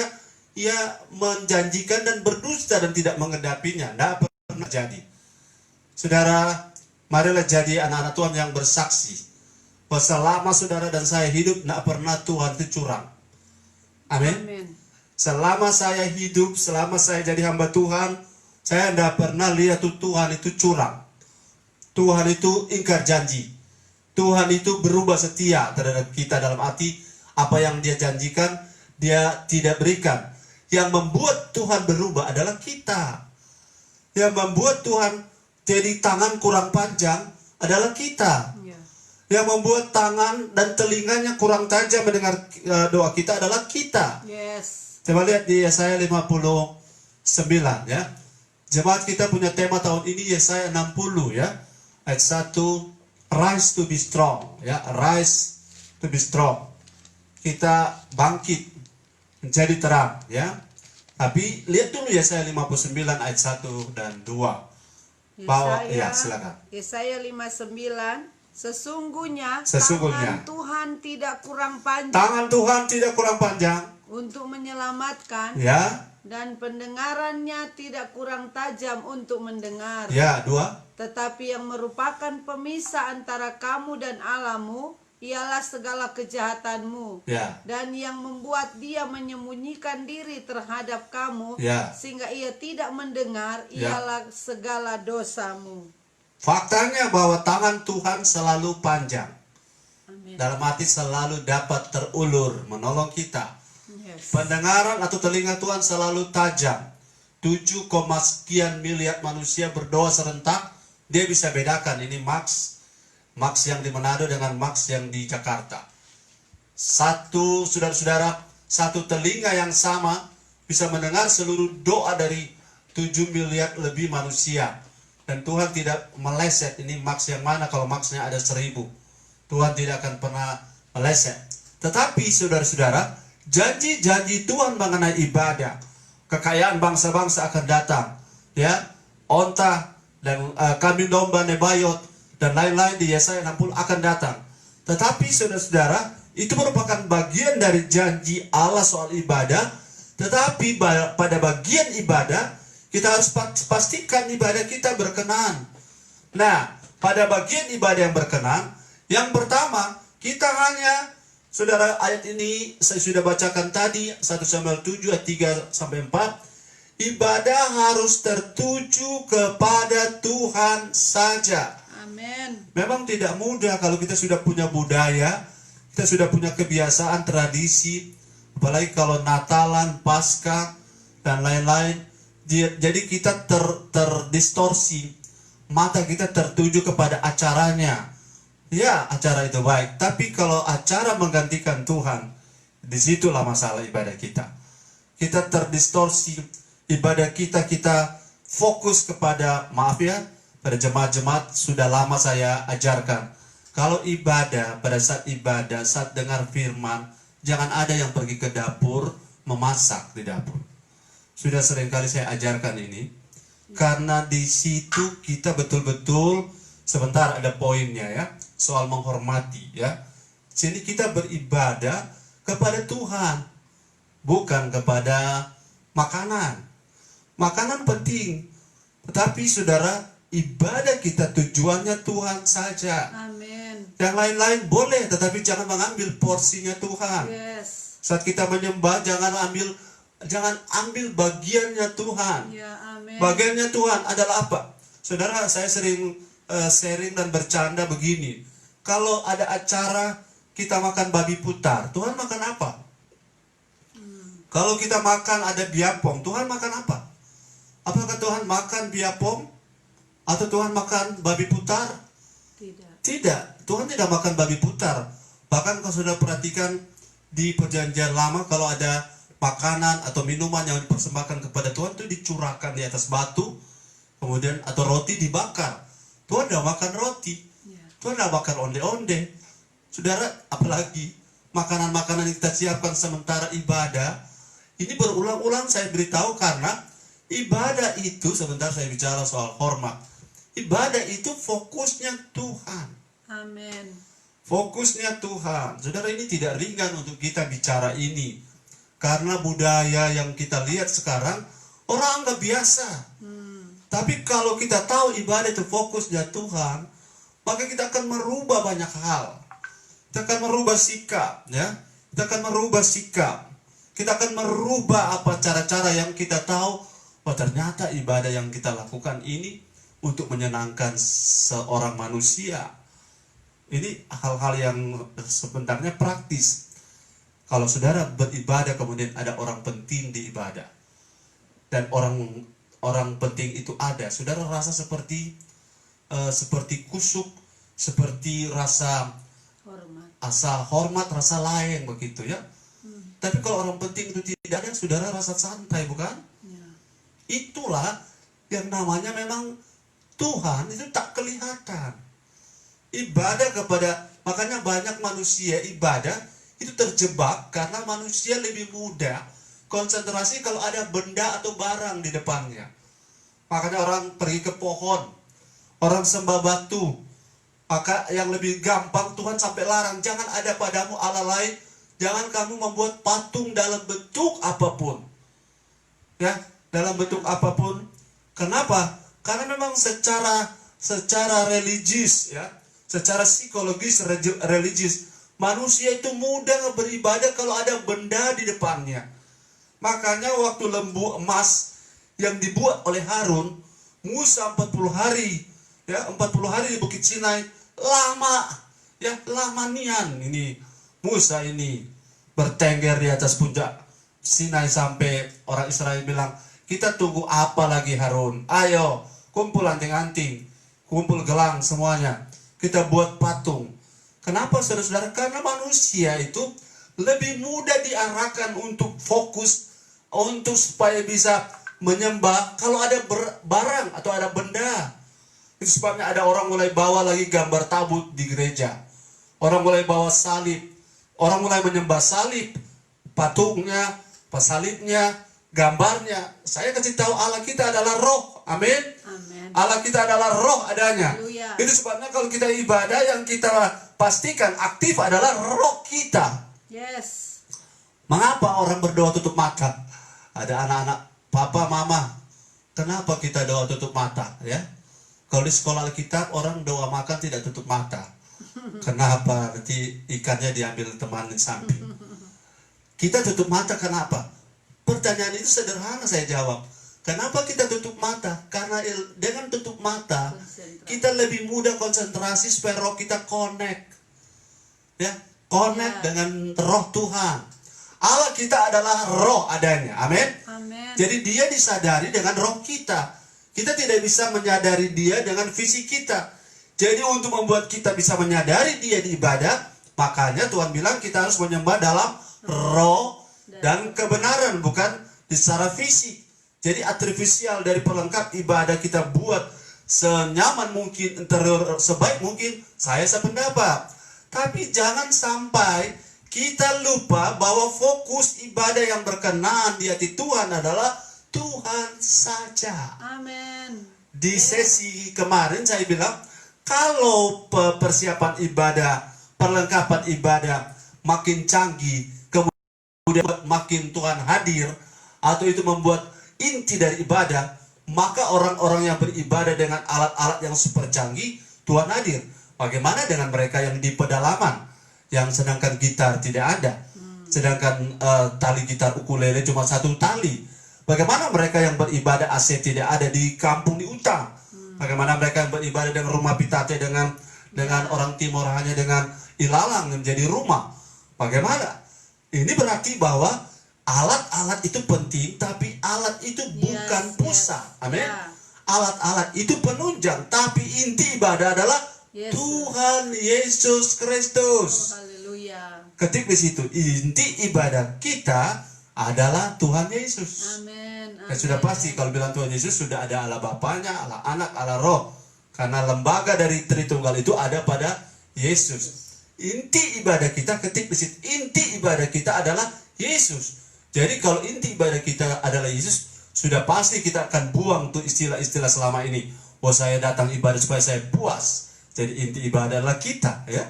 ia menjanjikan dan berdusta dan tidak mengedapinya. Tidak pernah jadi. Saudara, marilah jadi anak-anak Tuhan yang bersaksi bahwa selama saudara dan saya hidup, tidak pernah Tuhan itu curang. Amin. Selama saya hidup, selama saya jadi hamba Tuhan, saya tidak pernah lihat Tuhan itu curang. Tuhan itu ingkar janji. Tuhan itu berubah setia terhadap kita, dalam arti apa yang dia janjikan, dia tidak berikan. Yang membuat Tuhan berubah adalah kita. Yang membuat Tuhan jadi tangan kurang panjang adalah kita. Yang membuat tangan dan telinganya kurang tajam mendengar doa kita adalah kita. Yes. Coba lihat di Yesaya 59 ya. Jemaat kita punya tema tahun ini Yesaya 60 ya. Ayat 1, rise to be strong ya, rise to be strong. Kita bangkit menjadi terang ya. Tapi lihat dulu Yesaya 59 ayat 1 dan 2. Bawa ya, silakan. Yesaya 59, Sesungguhnya Sesungguhnya tangan Tuhan tidak kurang panjang tangan Tuhan tidak kurang panjang untuk menyelamatkan, ya. dan pendengarannya tidak kurang tajam untuk mendengar. Ya, 2. Tetapi yang merupakan pemisah antara kamu dan Allahmu ialah segala kejahatanmu. Ya. Dan yang membuat dia menyembunyikan diri terhadap kamu, Ya. sehingga ia tidak mendengar, Ya. ialah segala dosamu. Faktanya bahwa tangan Tuhan selalu panjang. Amin. Dalam arti selalu dapat terulur menolong kita. Yes. Pendengaran atau telinga Tuhan selalu tajam. 7, sekian miliar manusia berdoa serentak. Dia bisa bedakan ini Max yang di Manado dengan Max yang di Jakarta. Satu, saudara-saudara, satu telinga yang sama bisa mendengar seluruh doa dari 7 miliar lebih manusia. Dan Tuhan tidak meleset ini Max yang mana, kalau Maxnya ada 1000. Tuhan tidak akan pernah meleset. Tetapi saudara-saudara, janji-janji Tuhan mengenai ibadah, kekayaan bangsa-bangsa akan datang, ya, onta dan kambing domba Nebayot dan lain-lain di Yesaya 60 akan datang. Tetapi saudara-saudara, itu merupakan bagian dari janji Allah soal ibadah. Tetapi pada bagian ibadah, kita harus pastikan ibadah kita berkenan. Nah, pada bagian ibadah yang berkenan, yang pertama, kita hanya, saudara, ayat ini saya sudah bacakan tadi, 1 Samuel 7 ayat 3-4, ibadah harus tertuju kepada Tuhan saja. Amin. Memang tidak mudah kalau kita sudah punya budaya, kita sudah punya kebiasaan, tradisi, apalagi kalau Natalan, Paskah, dan lain-lain. Jadi kita terdistorsi, mata kita tertuju kepada acaranya. Ya, acara itu baik, tapi kalau acara menggantikan Tuhan, disitulah masalah ibadah kita. Kita terdistorsi, ibadah kita fokus kepada, maaf ya, pada jemaat-jemaat sudah lama saya ajarkan. Kalau ibadah, pada saat ibadah, saat dengar firman, jangan ada yang pergi ke dapur, memasak di dapur. Sudah seringkali saya ajarkan ini, karena di situ kita betul-betul, sebentar ada poinnya ya, soal menghormati ya. Sini kita beribadah kepada Tuhan, bukan kepada makanan. Makanan penting, tetapi saudara, ibadah kita tujuannya Tuhan saja. Amin. Yang lain-lain boleh, tetapi jangan mengambil porsinya Tuhan. Yes. Saat kita menyembah, jangan ambil bagiannya Tuhan. Ya, amin. Bagiannya Tuhan adalah apa? Saudara, saya sering sharing dan bercanda begini. Kalau ada acara kita makan babi putar, Tuhan makan apa? Kalau kita makan ada biapong, Tuhan makan apa? Apakah Tuhan makan biapong? Atau Tuhan makan babi putar? Tidak. Tuhan tidak makan babi putar. Bahkan kalau sudah perhatikan di perjanjian lama, kalau ada makanan atau minuman yang dipersembahkan kepada Tuhan itu dicurahkan di atas batu, kemudian atau roti dibakar. Tuhan tidak makan roti. Ya. Tuhan tidak makan onde-onde. Saudara, apalagi makanan-makanan yang kita siapkan sementara ibadah. Ini berulang-ulang saya beritahu karena ibadah itu, sebentar saya bicara soal hormat. Ibadah itu fokusnya Tuhan. Amin. Fokusnya Tuhan. Saudara, ini tidak ringan untuk kita bicara ini. Karena budaya yang kita lihat sekarang, orang anggap biasa. Tapi kalau kita tahu ibadah itu fokusnya Tuhan, maka kita akan merubah banyak hal. Kita akan merubah sikap, ya. Kita akan merubah sikap. Kita akan merubah apa cara-cara yang kita tahu. Oh, ternyata ibadah yang kita lakukan ini untuk menyenangkan seorang manusia. Ini hal-hal yang sebenarnya praktis. Kalau saudara beribadah kemudian ada orang penting di ibadah, dan orang penting itu ada, saudara rasa seperti kusuk, seperti rasa hormat, rasa lain begitu ya. Tapi kalau orang penting itu tidak ada, saudara rasa santai, bukan? Ya. Itulah yang namanya memang Tuhan itu tak kelihatan. Ibadah makanya banyak manusia ibadah itu terjebak karena manusia lebih mudah konsentrasi kalau ada benda atau barang di depannya. Makanya orang pergi ke pohon, orang sembah batu. Maka yang lebih gampang Tuhan sampai larang, jangan ada padamu Allah lain, jangan kamu membuat patung dalam bentuk apapun. Ya, dalam bentuk apapun. Kenapa? Karena memang secara religius ya, secara psikologis religius, manusia itu mudah beribadah kalau ada benda di depannya. Makanya waktu lembu emas yang dibuat oleh Harun, Musa 40 hari, ya 40 hari di Bukit Sinai, lama nian ini Musa ini bertengger di atas puncak Sinai sampai orang Israel bilang, kita tunggu apa lagi Harun? Ayo, kumpul anting-anting, kumpul gelang semuanya, kita buat patung. Kenapa saudara-saudara? Karena manusia itu lebih mudah diarahkan untuk fokus, untuk supaya bisa menyembah kalau ada barang atau ada benda. Itu sebabnya ada orang mulai bawa lagi gambar tabut di gereja. Orang mulai bawa salib. Orang mulai menyembah salib. Patungnya, salibnya, gambarnya. Saya kasih tahu Allah kita adalah roh. Amin. Amin. Allah kita adalah roh adanya. Haleluya. Itu sebabnya kalau kita ibadah yang kita pastikan aktif adalah roh kita. Yes. Mengapa orang berdoa tutup mata? Ada anak-anak, papa, mama. Kenapa kita doa tutup mata? Ya. Kalau di sekolah Alkitab orang doa makan tidak tutup mata. Kenapa? Nanti ikannya diambil teman di samping. Kita tutup mata kenapa? Pertanyaan itu sederhana saya jawab. Kenapa kita tutup mata? Karena dengan tutup mata kita lebih mudah konsentrasi supaya roh kita connect. Ya, connect dengan roh Tuhan. Allah kita adalah roh adanya. Amin. Amin. Jadi dia disadari dengan roh kita. Kita tidak bisa menyadari dia dengan fisik kita. Jadi untuk membuat kita bisa menyadari dia di ibadah, makanya Tuhan bilang kita harus menyembah dalam roh dan kebenaran, bukan secara fisik. Jadi artifisial dari pelengkap ibadah kita buat senyaman mungkin, interior sebaik mungkin, saya sependapat. Tapi jangan sampai kita lupa bahwa fokus ibadah yang berkenan di hati Tuhan adalah Tuhan saja. Amin. Di sesi kemarin saya bilang, kalau persiapan ibadah, perlengkapan ibadah makin canggih, kemudian makin Tuhan hadir, atau itu membuat inti dari ibadah, maka orang-orang yang beribadah dengan alat-alat yang super canggih, Tuhan hadir. Bagaimana dengan mereka yang di pedalaman, yang sedangkan gitar tidak ada, sedangkan tali gitar ukulele cuma satu tali? Bagaimana mereka yang beribadah AC tidak ada di kampung di Utang? Bagaimana mereka yang beribadah dengan rumah pitate dengan orang timur hanya dengan ilalang menjadi rumah? Bagaimana? Ini berarti bahwa alat-alat itu penting, tapi alat itu bukan pusat. Amin. Alat-alat itu penunjang, tapi inti ibadah adalah Tuhan Yesus Kristus. Oh, haleluya. Ketik di situ, inti ibadah kita adalah Tuhan Yesus. Amin. Ya sudah pasti kalau bilang Tuhan Yesus sudah ada Allah Bapanya, Allah Anak, Allah Roh. Karena lembaga dari Tritunggal itu ada pada Yesus. Inti ibadah kita, ketik di situ, inti ibadah kita adalah Yesus. Jadi kalau inti ibadah kita adalah Yesus, sudah pasti kita akan buang tuh istilah-istilah selama ini. Wah, saya datang ibadah supaya saya puas. Jadi inti ibadah adalah kita, ya.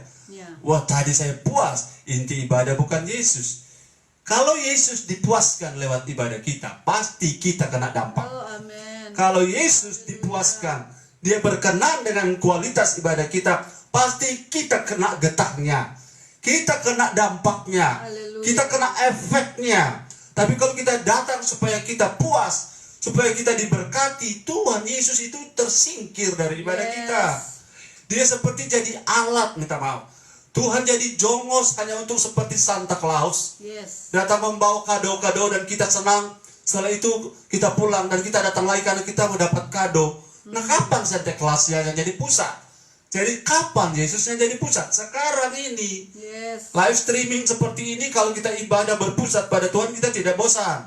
Wah, tadi saya puas. Inti ibadah bukan Yesus. Kalau Yesus dipuaskan lewat ibadah kita, pasti kita kena dampak. Oh, amin. Kalau Yesus dipuaskan, dia berkenan dengan kualitas ibadah kita, pasti kita kena getahnya, kita kena dampaknya, Haleluya. kita kena efeknya. Tapi kalau kita datang supaya kita puas, supaya kita diberkati, Tuhan Yesus itu tersingkir dari ibadah kita. Dia seperti jadi alat, minta maaf. Tuhan jadi jongos hanya untuk seperti Santa Claus. Datang membawa kado-kado dan kita senang. Setelah itu kita pulang dan kita datang lagi karena kita mendapat kado. Nah, kapan Santa Clausnya yang jadi pusat? Jadi kapan Yesusnya jadi pusat? Sekarang ini. Live streaming seperti ini, kalau kita ibadah berpusat pada Tuhan, kita tidak bosan.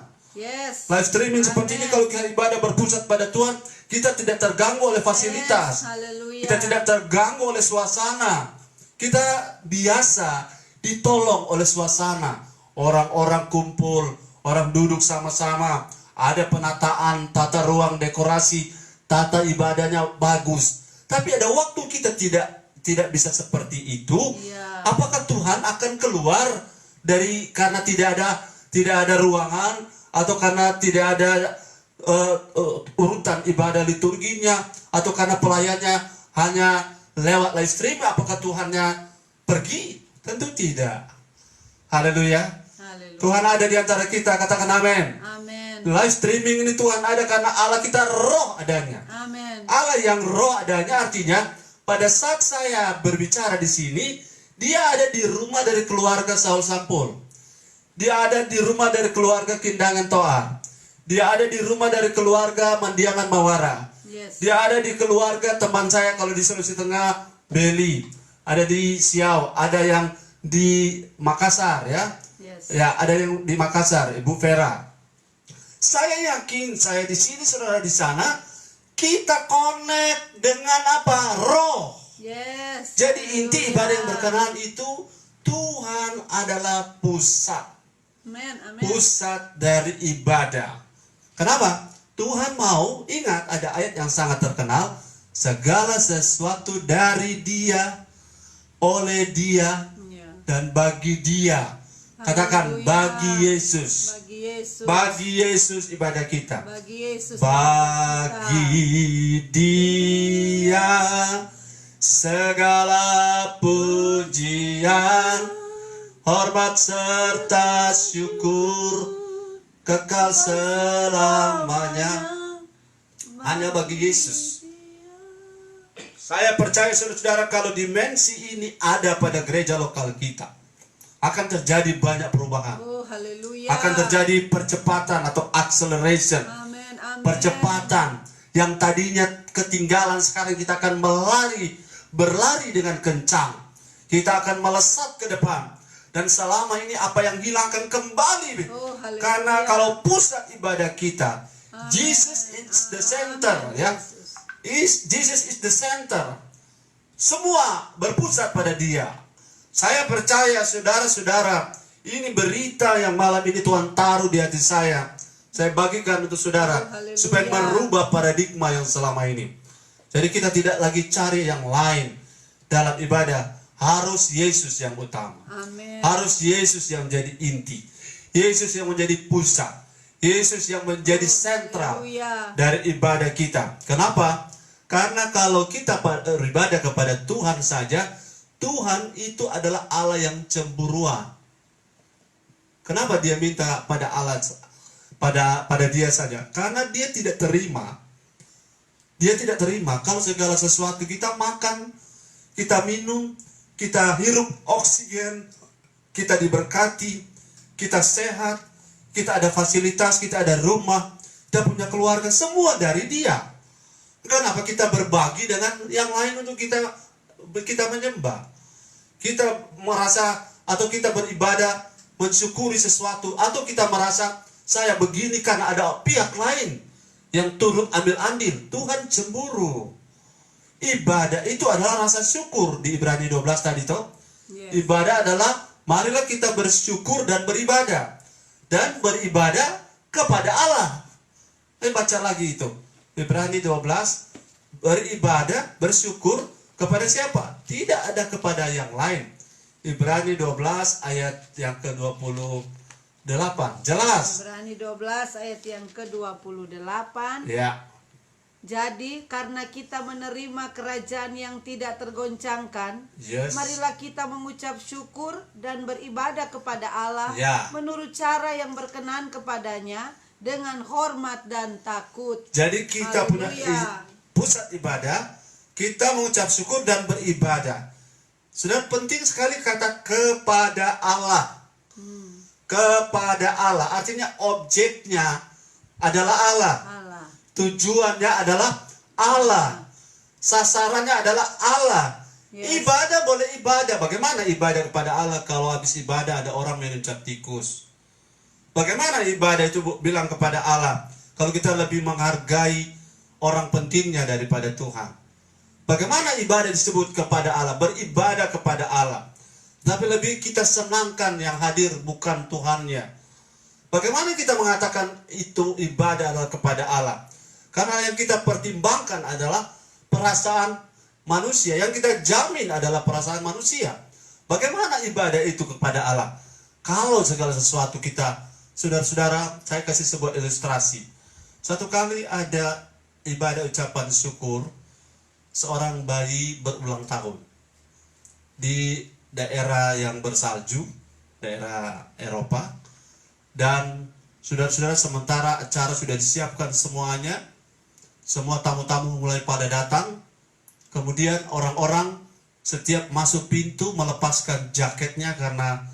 Live streaming seperti ini, kalau kita ibadah berpusat pada Tuhan, kita tidak terganggu oleh fasilitas. Kita tidak terganggu oleh suasana. Kita biasa ditolong oleh suasana. Orang-orang kumpul, orang duduk sama-sama. Ada penataan, tata ruang, dekorasi, tata ibadahnya bagus. Tapi ada waktu kita tidak bisa seperti itu. Apakah Tuhan akan keluar dari karena tidak ada ruangan, atau karena tidak ada urutan ibadah liturginya, atau karena pelayannya hanya lewat live stream? Apakah Tuhannya pergi? Tentu tidak. Haleluya. Tuhan ada di antara kita, katakan amin. Live streaming ini Tuhan ada karena Allah kita roh adanya. Allah yang roh adanya artinya pada saat saya berbicara di sini, dia ada di rumah dari keluarga Saul Sampul. Dia ada di rumah dari keluarga Kindangan Toa. Dia ada di rumah dari keluarga Mandiangan Mawara. Dia ada di keluarga teman saya kalau di Sulawesi Tengah, Beli. Ada di Siau, ada yang di Makassar, ya. Ya, ada yang di Makassar, Ibu Vera. Saya yakin saya di sini, saudara di sana, kita connect dengan apa? Roh. Jadi inti ibadah yang berkenan itu Tuhan adalah pusat. Pusat dari ibadah. Kenapa? Tuhan mau, ingat ada ayat yang sangat terkenal, segala sesuatu dari Dia, oleh Dia, dan bagi Dia. Katakan, bagi Yesus. Bagi Yesus ibadah kita. Bagi Dia segala pujian, hormat serta syukur kekal selamanya hanya bagi Yesus. Saya percaya saudara-saudara, kalau dimensi ini ada pada gereja lokal kita, akan terjadi banyak perubahan. Akan terjadi percepatan atau acceleration. Percepatan yang tadinya ketinggalan, sekarang kita akan berlari dengan kencang. Kita akan melesat ke depan. Dan selama ini apa yang hilang akan kembali. Karena kalau pusat ibadah kita, Jesus is the center, ya. Jesus is the center. Semua berpusat pada Dia. Saya percaya saudara-saudara, ini berita yang malam ini Tuhan taruh di hati saya. Saya bagikan untuk saudara supaya merubah paradigma yang selama ini. Jadi kita tidak lagi cari yang lain dalam ibadah. Harus Yesus yang utama. Harus Yesus yang menjadi inti. Yesus yang menjadi pusat. Yesus yang menjadi sentral dari ibadah kita. Kenapa? Karena kalau kita beribadah kepada Tuhan saja, Tuhan itu adalah Allah yang cemburuan. Kenapa Dia minta pada Allah, pada Dia saja? Karena Dia tidak terima. Dia tidak terima kalau segala sesuatu kita makan, kita minum, kita hirup oksigen, kita diberkati, kita sehat, kita ada fasilitas, kita ada rumah, kita punya keluarga, semua dari Dia. Kenapa kita berbagi dengan yang lain untuk kita menyembah? Kita merasa atau kita beribadah mensyukuri sesuatu, atau kita merasa saya begini karena ada pihak lain yang turut ambil andil. Tuhan cemburu. ibadah itu adalah rasa syukur di Ibrani 12 tadi toh. Yes. Ibadah adalah marilah kita bersyukur dan beribadah. Dan beribadah kepada Allah. Baca lagi itu. Ibrani 12, beribadah, bersyukur kepada siapa? Tidak ada kepada yang lain. Ibrani 12 ayat yang ke-28. Jelas. Ibrani 12 ayat yang ke-28. Ya. Jadi karena kita menerima kerajaan yang tidak tergoncangkan, Yes. marilah kita mengucap syukur dan beribadah kepada Allah Ya. menurut cara yang berkenan kepadanya dengan hormat dan takut. Jadi kita punya Haleluya. pusat ibadah, kita mengucap syukur dan beribadah. Sudah penting sekali kata kepada Allah. Kepada Allah, artinya objeknya adalah Allah. Allah. Tujuannya adalah Allah. Sasarannya adalah Allah. Yes. Ibadah boleh ibadah. Bagaimana ibadah kepada Allah kalau habis ibadah ada orang mengucap tikus? Bagaimana ibadah itu bilang kepada Allah kalau kita lebih menghargai orang pentingnya daripada Tuhan? Bagaimana ibadah disebut kepada Allah? Beribadah kepada Allah. Tapi lebih kita senangkan yang hadir bukan Tuhannya. Bagaimana kita mengatakan itu ibadah adalah kepada Allah? Karena yang kita pertimbangkan adalah perasaan manusia. Yang kita jamin adalah perasaan manusia. Bagaimana ibadah itu kepada Allah? Kalau segala sesuatu kita, saudara-saudara, saya kasih sebuah ilustrasi. Satu kali ada ibadah ucapan syukur seorang bayi berulang tahun di daerah yang bersalju, daerah Eropa. Dan saudara-saudara, sementara acara sudah disiapkan semuanya, semua tamu-tamu mulai pada datang. Kemudian orang-orang setiap masuk pintu melepaskan jaketnya karena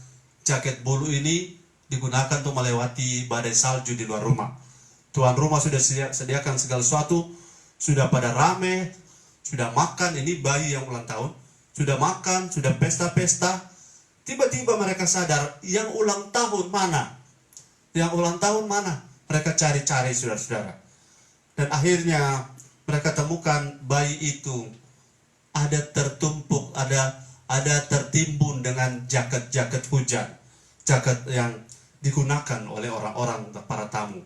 jaket bulu ini digunakan untuk melewati badai salju di luar rumah. Tuan rumah sudah sediakan segala sesuatu, sudah pada rame, sudah makan. Ini bayi yang ulang tahun, sudah makan, sudah pesta-pesta. Tiba-tiba mereka sadar, yang ulang tahun mana? Yang ulang tahun mana? Mereka cari-cari, saudara-saudara. Dan akhirnya mereka temukan bayi itu ada tertumpuk, ada tertimbun dengan jaket-jaket hujan, jaket yang digunakan oleh orang-orang, para tamu.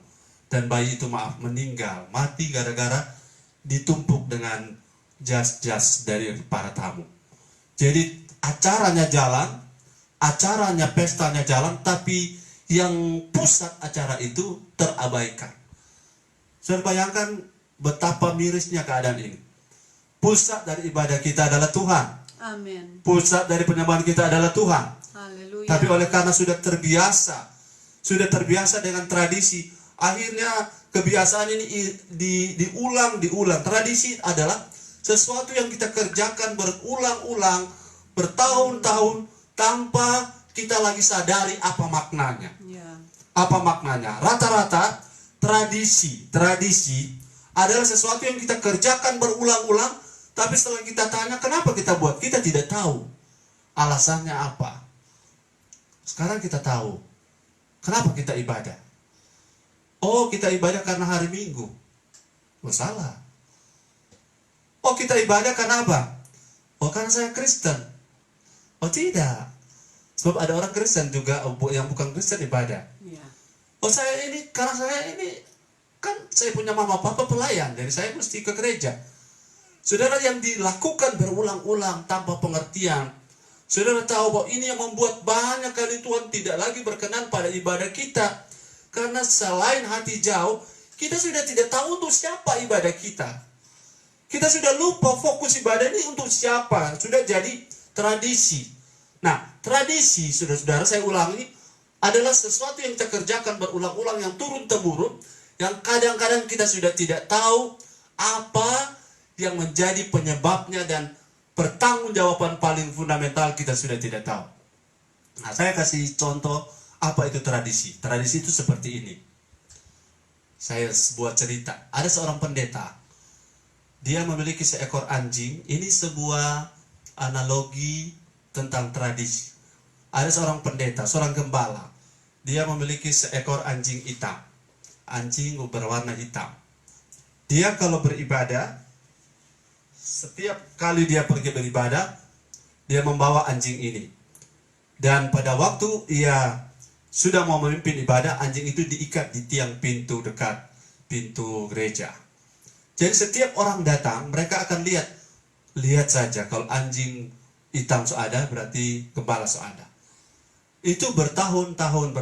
Dan bayi itu meninggal, mati gara-gara ditumpuk dengan jas-jas dari para tamu. Jadi acaranya jalan, acaranya, pestanya jalan, tapi yang pusat acara itu terabaikan. Saya bayangkan betapa mirisnya keadaan ini. Pusat dari ibadah kita adalah Tuhan. Amin. Pusat dari penyembahan kita adalah Tuhan. Haleluya. Tapi oleh karena sudah terbiasa dengan tradisi, akhirnya kebiasaan ini diulang. Tradisi adalah sesuatu yang kita kerjakan berulang-ulang, bertahun-tahun, tanpa kita lagi sadari apa maknanya. Ya. Apa maknanya? Rata-rata tradisi adalah sesuatu yang kita kerjakan berulang-ulang, tapi setelah kita tanya kenapa kita buat, kita tidak tahu alasannya apa. Sekarang kita tahu kenapa kita ibadah. Oh, kita ibadah karena hari Minggu. Oh, salah. Oh, kita ibadah karena apa? Oh, karena saya Kristen. Oh, tidak. Sebab ada orang Kristen juga yang bukan Kristen ibadah. Ya. Oh, karena saya ini kan saya punya mama papa pelayan, jadi saya mesti ke gereja. Saudara, yang dilakukan berulang-ulang tanpa pengertian, saudara tahu bahwa ini yang membuat banyak kali Tuhan tidak lagi berkenan pada ibadah kita. Karena selain hati jauh, kita sudah tidak tahu untuk siapa ibadah kita. Kita sudah lupa fokus ibadah ini untuk siapa. Sudah jadi tradisi. Nah, tradisi, saudara-saudara, saya ulangi, adalah sesuatu yang kita kerjakan berulang-ulang, yang turun-temurun, yang kadang-kadang kita sudah tidak tahu apa yang menjadi penyebabnya, dan pertanggungjawaban paling fundamental kita sudah tidak tahu. Nah, saya kasih contoh apa itu tradisi. Tradisi itu seperti ini. Saya sebuah cerita. Ada seorang pendeta. Dia memiliki seekor anjing. Ini sebuah analogi tentang tradisi. Ada seorang pendeta, seorang gembala. Dia memiliki seekor anjing hitam. Anjing berwarna hitam. Dia kalau beribadah, setiap kali dia pergi beribadah, dia membawa anjing ini. Dan pada waktu ia sudah mau memimpin ibadah, anjing itu diikat di tiang pintu dekat pintu gereja. Jadi setiap orang datang, mereka akan lihat saja kalau anjing hitam ada, berarti gembala ada. Itu bertahun-tahun.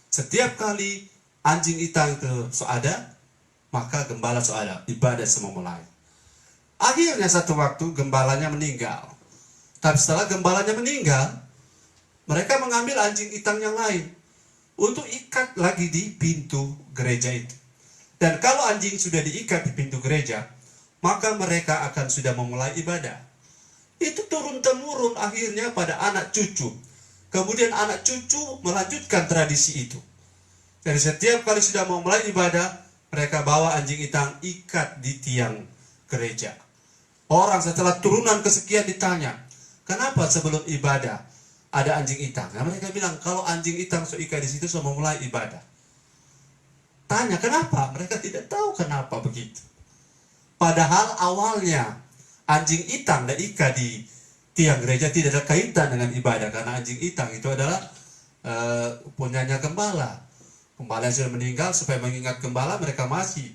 Setiap kali anjing hitam itu ada, maka gembala ada, ibadah semua mulai. Akhirnya satu waktu gembalanya meninggal. Tapi setelah gembalanya meninggal, mereka mengambil anjing hitam yang lain untuk ikat lagi di pintu gereja itu. Dan kalau anjing sudah diikat di pintu gereja, maka mereka akan sudah memulai ibadah. Itu turun-temurun akhirnya pada anak cucu. Kemudian anak cucu melanjutkan tradisi itu. Jadi setiap kali sudah memulai ibadah, mereka bawa anjing hitam ikat di tiang gereja. Orang setelah turunan kesekian ditanya, kenapa sebelum ibadah ada anjing hitam? Nah, mereka bilang, kalau anjing hitam ikat di situ semua mulai ibadah. Tanya kenapa? Mereka tidak tahu kenapa begitu. Padahal awalnya anjing hitam dan ikat di tiang gereja tidak ada kaitan dengan ibadah. Karena anjing hitam itu adalah punyanya gembala. Gembala yang sudah meninggal, supaya mengingat gembala, mereka masih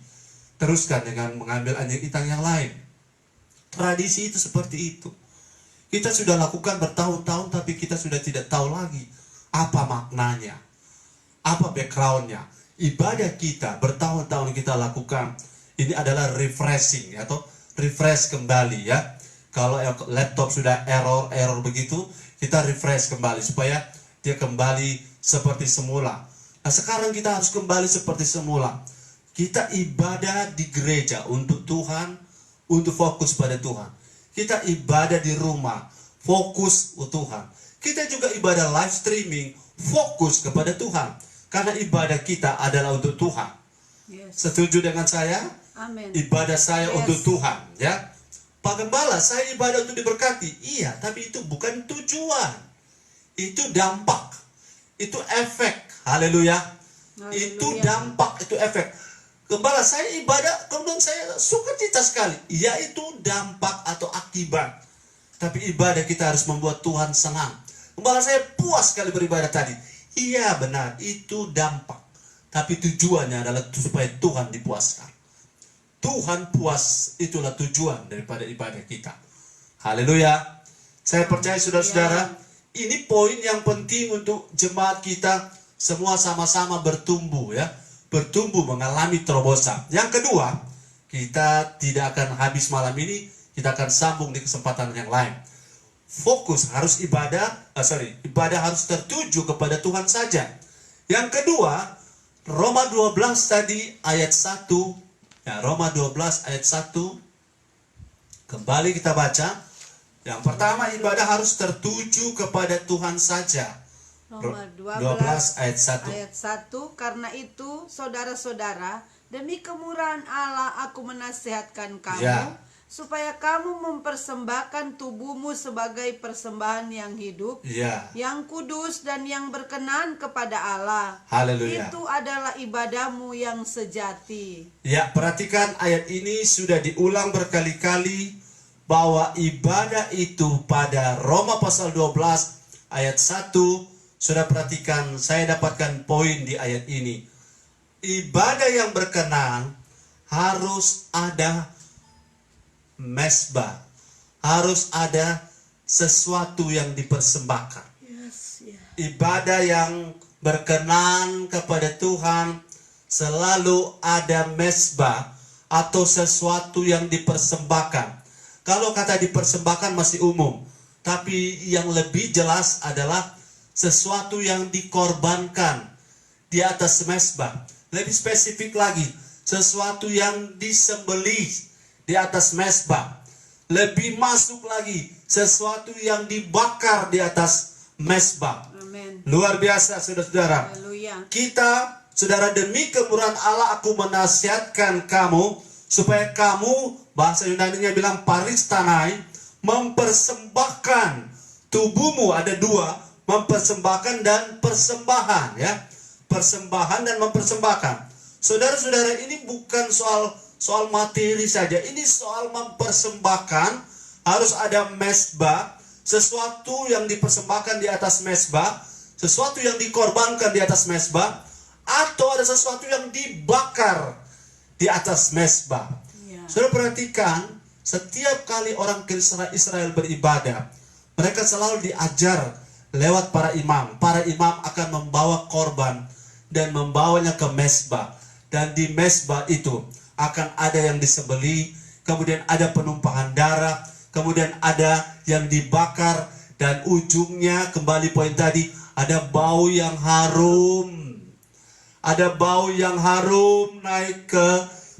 teruskan dengan mengambil anjing hitam yang lain. Tradisi itu seperti itu. Kita sudah lakukan bertahun-tahun, tapi kita sudah tidak tahu lagi apa maknanya, apa backgroundnya. Ibadah kita bertahun-tahun kita lakukan, ini adalah refreshing atau refresh kembali ya. Kalau laptop sudah error begitu, kita refresh kembali supaya dia kembali seperti semula. Nah, sekarang kita harus kembali seperti semula. Kita ibadah di gereja untuk Tuhan, untuk fokus pada Tuhan. Kita ibadah di rumah, fokus untuk Tuhan. Kita juga ibadah live streaming, fokus kepada Tuhan. Karena ibadah kita adalah untuk Tuhan. Yes. Setuju dengan saya? Amin. Ibadah saya Yes. untuk Tuhan, ya. Pak Gembala, saya ibadah untuk diberkati. Iya, tapi itu bukan tujuan. Itu dampak. Itu efek. Haleluya. Itu dampak, itu efek. Gembala, saya ibadah, kemudian saya sukacita sekali. Ya, itu dampak atau akibat. Tapi ibadah kita harus membuat Tuhan senang. Gembala, saya puas sekali beribadah tadi. Iya benar, itu dampak. Tapi tujuannya adalah supaya Tuhan dipuaskan. Tuhan puas, itulah tujuan daripada ibadah kita. Haleluya. Saya percaya saudara-saudara, ini poin yang penting untuk jemaat kita semua sama-sama bertumbuh ya. Bertumbuh mengalami terobosan. Yang kedua, kita tidak akan habis malam ini, kita akan sambung di kesempatan yang lain. Fokus harus ibadah harus tertuju kepada Tuhan saja. Yang kedua, Roma 12 tadi ayat 1, ya, Roma 12 ayat 1. Kembali kita baca. Yang pertama, ibadah harus tertuju kepada Tuhan saja. Roma 12 ayat 1. Ayat 1, karena itu saudara-saudara, demi kemurahan Allah aku menasihatkan kamu, Ya. supaya kamu mempersembahkan tubuhmu sebagai persembahan yang hidup, Ya. yang kudus dan yang berkenan kepada Allah. Haleluya. Itu adalah ibadahmu yang sejati. Ya, perhatikan ayat ini sudah diulang berkali-kali bahwa ibadah itu pada Roma pasal 12 ayat 1. Sudah perhatikan, saya dapatkan poin di ayat ini. Ibadah yang berkenan harus ada mesbah, harus ada sesuatu yang dipersembahkan. Yes, yeah. Ibadah yang berkenan kepada Tuhan selalu ada mesbah atau sesuatu yang dipersembahkan. Kalau kata dipersembahkan masih umum, tapi yang lebih jelas adalah sesuatu yang dikorbankan di atas mesbah. Lebih spesifik lagi, sesuatu yang disembelih di atas mesbah. Lebih masuk lagi, sesuatu yang dibakar di atas mesbah. Amen. Luar biasa saudara-saudara. Haleluya. Kita, saudara, demi kemurahan Allah aku menasihatkan kamu supaya kamu, bahasa Yunaninya bilang paristanai, mempersembahkan tubuhmu. Ada dua, mempersembahkan dan persembahan ya. Persembahan dan mempersembahkan. Saudara-saudara, ini bukan soal soal materi saja. Ini soal mempersembahkan, harus ada mezbah, sesuatu yang dipersembahkan di atas mezbah, sesuatu yang dikorbankan di atas mezbah, atau ada sesuatu yang dibakar di atas mezbah. Saudara perhatikan, setiap kali orang Israel beribadah, mereka selalu diajar lewat para imam. Para imam akan membawa korban dan membawanya ke mezbah. Dan di mezbah itu akan ada yang disembelih, kemudian ada penumpahan darah, kemudian ada yang dibakar, dan ujungnya kembali poin tadi, ada bau yang harum. Ada bau yang harum naik ke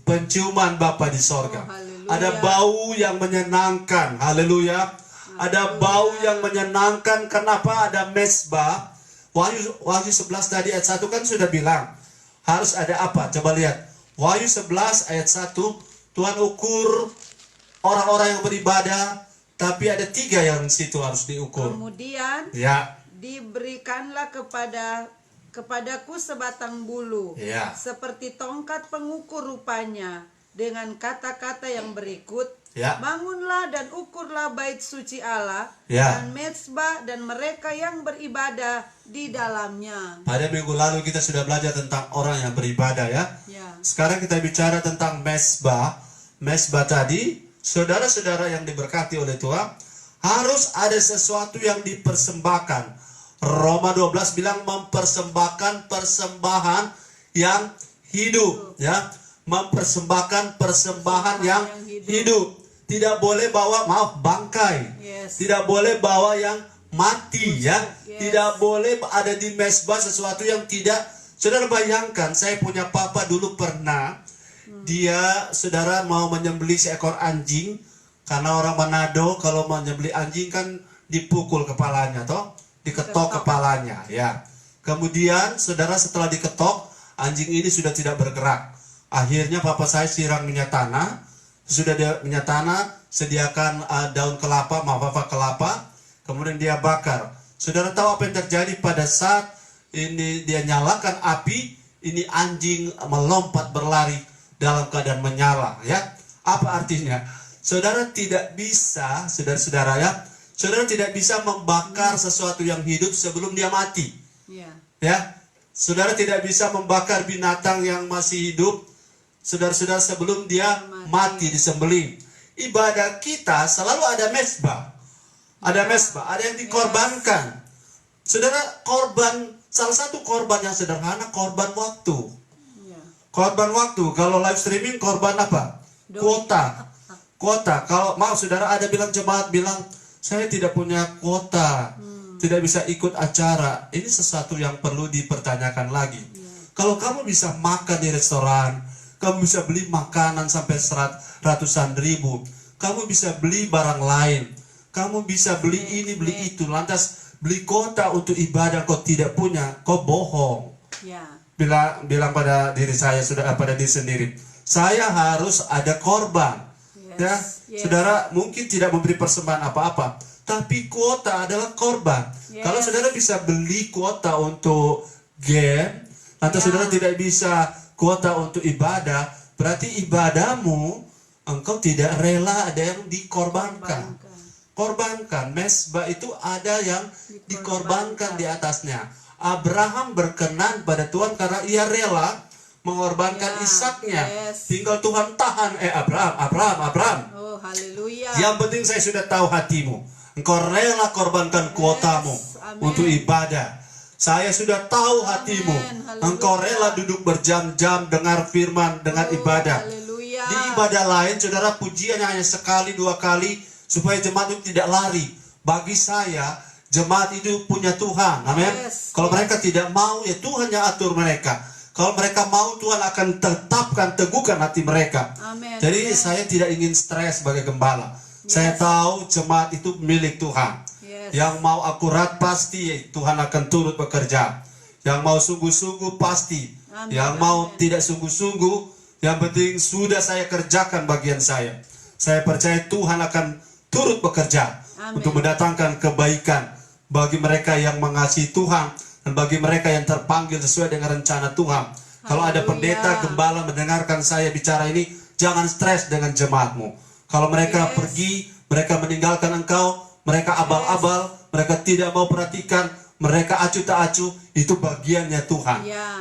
penciuman Bapa di sorga. Ada bau yang menyenangkan. Haleluya. Ada bau yang menyenangkan. Kenapa? Ada mezbah. Wahyu 11 tadi ayat 1 kan sudah bilang harus ada apa? Coba lihat. Wahyu 11 ayat 1, Tuhan ukur orang-orang yang beribadah, tapi ada 3 yang situ harus diukur. Kemudian Ya. diberikanlah kepadaku sebatang bulu, Ya. seperti tongkat pengukur rupanya, dengan kata-kata yang berikut, Ya. bangunlah dan ukurlah bait suci Allah, Ya. dan mezbah dan mereka yang beribadah di dalamnya. Pada minggu lalu kita sudah belajar tentang orang yang beribadah ya. Ya. Sekarang kita bicara tentang mezbah. Mezbah tadi, saudara-saudara yang diberkati oleh Tuhan, harus ada sesuatu yang dipersembahkan. Roma 12 bilang mempersembahkan persembahan yang hidup ya. Mempersembahkan persembahan yang hidup. Tidak boleh bawa bangkai. Yes. Tidak boleh bawa yang mati ya. Yes. Tidak boleh ada di mezbah sesuatu yang tidak. Saudara bayangkan, saya punya papa dulu pernah dia, saudara, mau menyembelih seekor anjing. Karena orang Manado kalau mau menyembelih anjing kan dipukul kepalanya toh, diketok kepalanya ya. Kemudian saudara, setelah diketok, anjing ini sudah tidak bergerak. Akhirnya papa saya siram minyak tanah. Sudah dia minyak tanah, sediakan daun kelapa, kelapa, kemudian dia bakar. Saudara tahu apa yang terjadi pada saat ini dia nyalakan api, ini anjing melompat berlari dalam keadaan menyala ya. Apa artinya? Saudara tidak bisa, saudara-saudara ya, saudara tidak bisa membakar sesuatu yang hidup sebelum dia mati. Ya. Saudara tidak bisa membakar binatang yang masih hidup, saudara-saudara, sebelum dia mati disembelih. Ibadah kita selalu ada mezbah. Ada mezbah, ada yang dikorbankan. Saudara, korban, salah satu korban yang sederhana, korban waktu. Korban waktu. Kalau live streaming, korban apa? Kuota. Kuota. Kalau mau saudara, ada bilang jemaat bilang, saya tidak punya kuota, tidak bisa ikut acara. Ini sesuatu yang perlu dipertanyakan lagi. Kalau kamu bisa makan di restoran, kamu bisa beli makanan sampai ratusan ribu, kamu bisa beli barang lain, kamu bisa beli ini, beli itu, lantas beli kuota untuk ibadah kau tidak punya, kau bohong. Bilang pada diri saya, sudah pada diri sendiri, saya harus ada korban. Ya, saudara mungkin tidak memberi persembahan apa-apa, tapi kuota adalah korban. Kalau saudara bisa beli kuota untuk game, lantas saudara tidak bisa kuota untuk ibadah, berarti ibadahmu engkau tidak rela ada yang dikorbankan. Korbankan. Mezbah itu ada yang dikorbankan di atasnya. Abraham berkenan pada Tuhan karena ia rela mengorbankan Ishaknya. Tinggal Tuhan tahan, Abraham. Oh, haleluya. Yang penting saya sudah tahu hatimu. Engkau rela korbankan kuotamu untuk ibadah. Saya sudah tahu hatimu. Engkau rela duduk berjam-jam dengar firman, dengan ibadah. Di ibadah lain, saudara, pujian hanya sekali, 2 kali, supaya jemaat itu tidak lari. Bagi saya, jemaat itu punya Tuhan. Amin. Kalau mereka tidak mau, ya Tuhan yang atur mereka. Kalau mereka mau, Tuhan akan tetapkan, teguhkan hati mereka. Jadi saya tidak ingin stres sebagai gembala. Saya tahu jemaat itu milik Tuhan. Yang mau akurat pasti Tuhan akan turut bekerja. Yang mau sungguh-sungguh pasti. Yang mau tidak sungguh-sungguh, yang penting sudah saya kerjakan bagian saya. Saya percaya Tuhan akan turut bekerja untuk mendatangkan kebaikan bagi mereka yang mengasihi Tuhan dan bagi mereka yang terpanggil sesuai dengan rencana Tuhan. Kalau ada pendeta, gembala mendengarkan saya bicara ini, jangan stres dengan jemaatmu. Kalau mereka pergi, mereka meninggalkan engkau, mereka abal-abal, mereka tidak mau perhatikan, mereka acuh tak acuh, itu bagiannya Tuhan.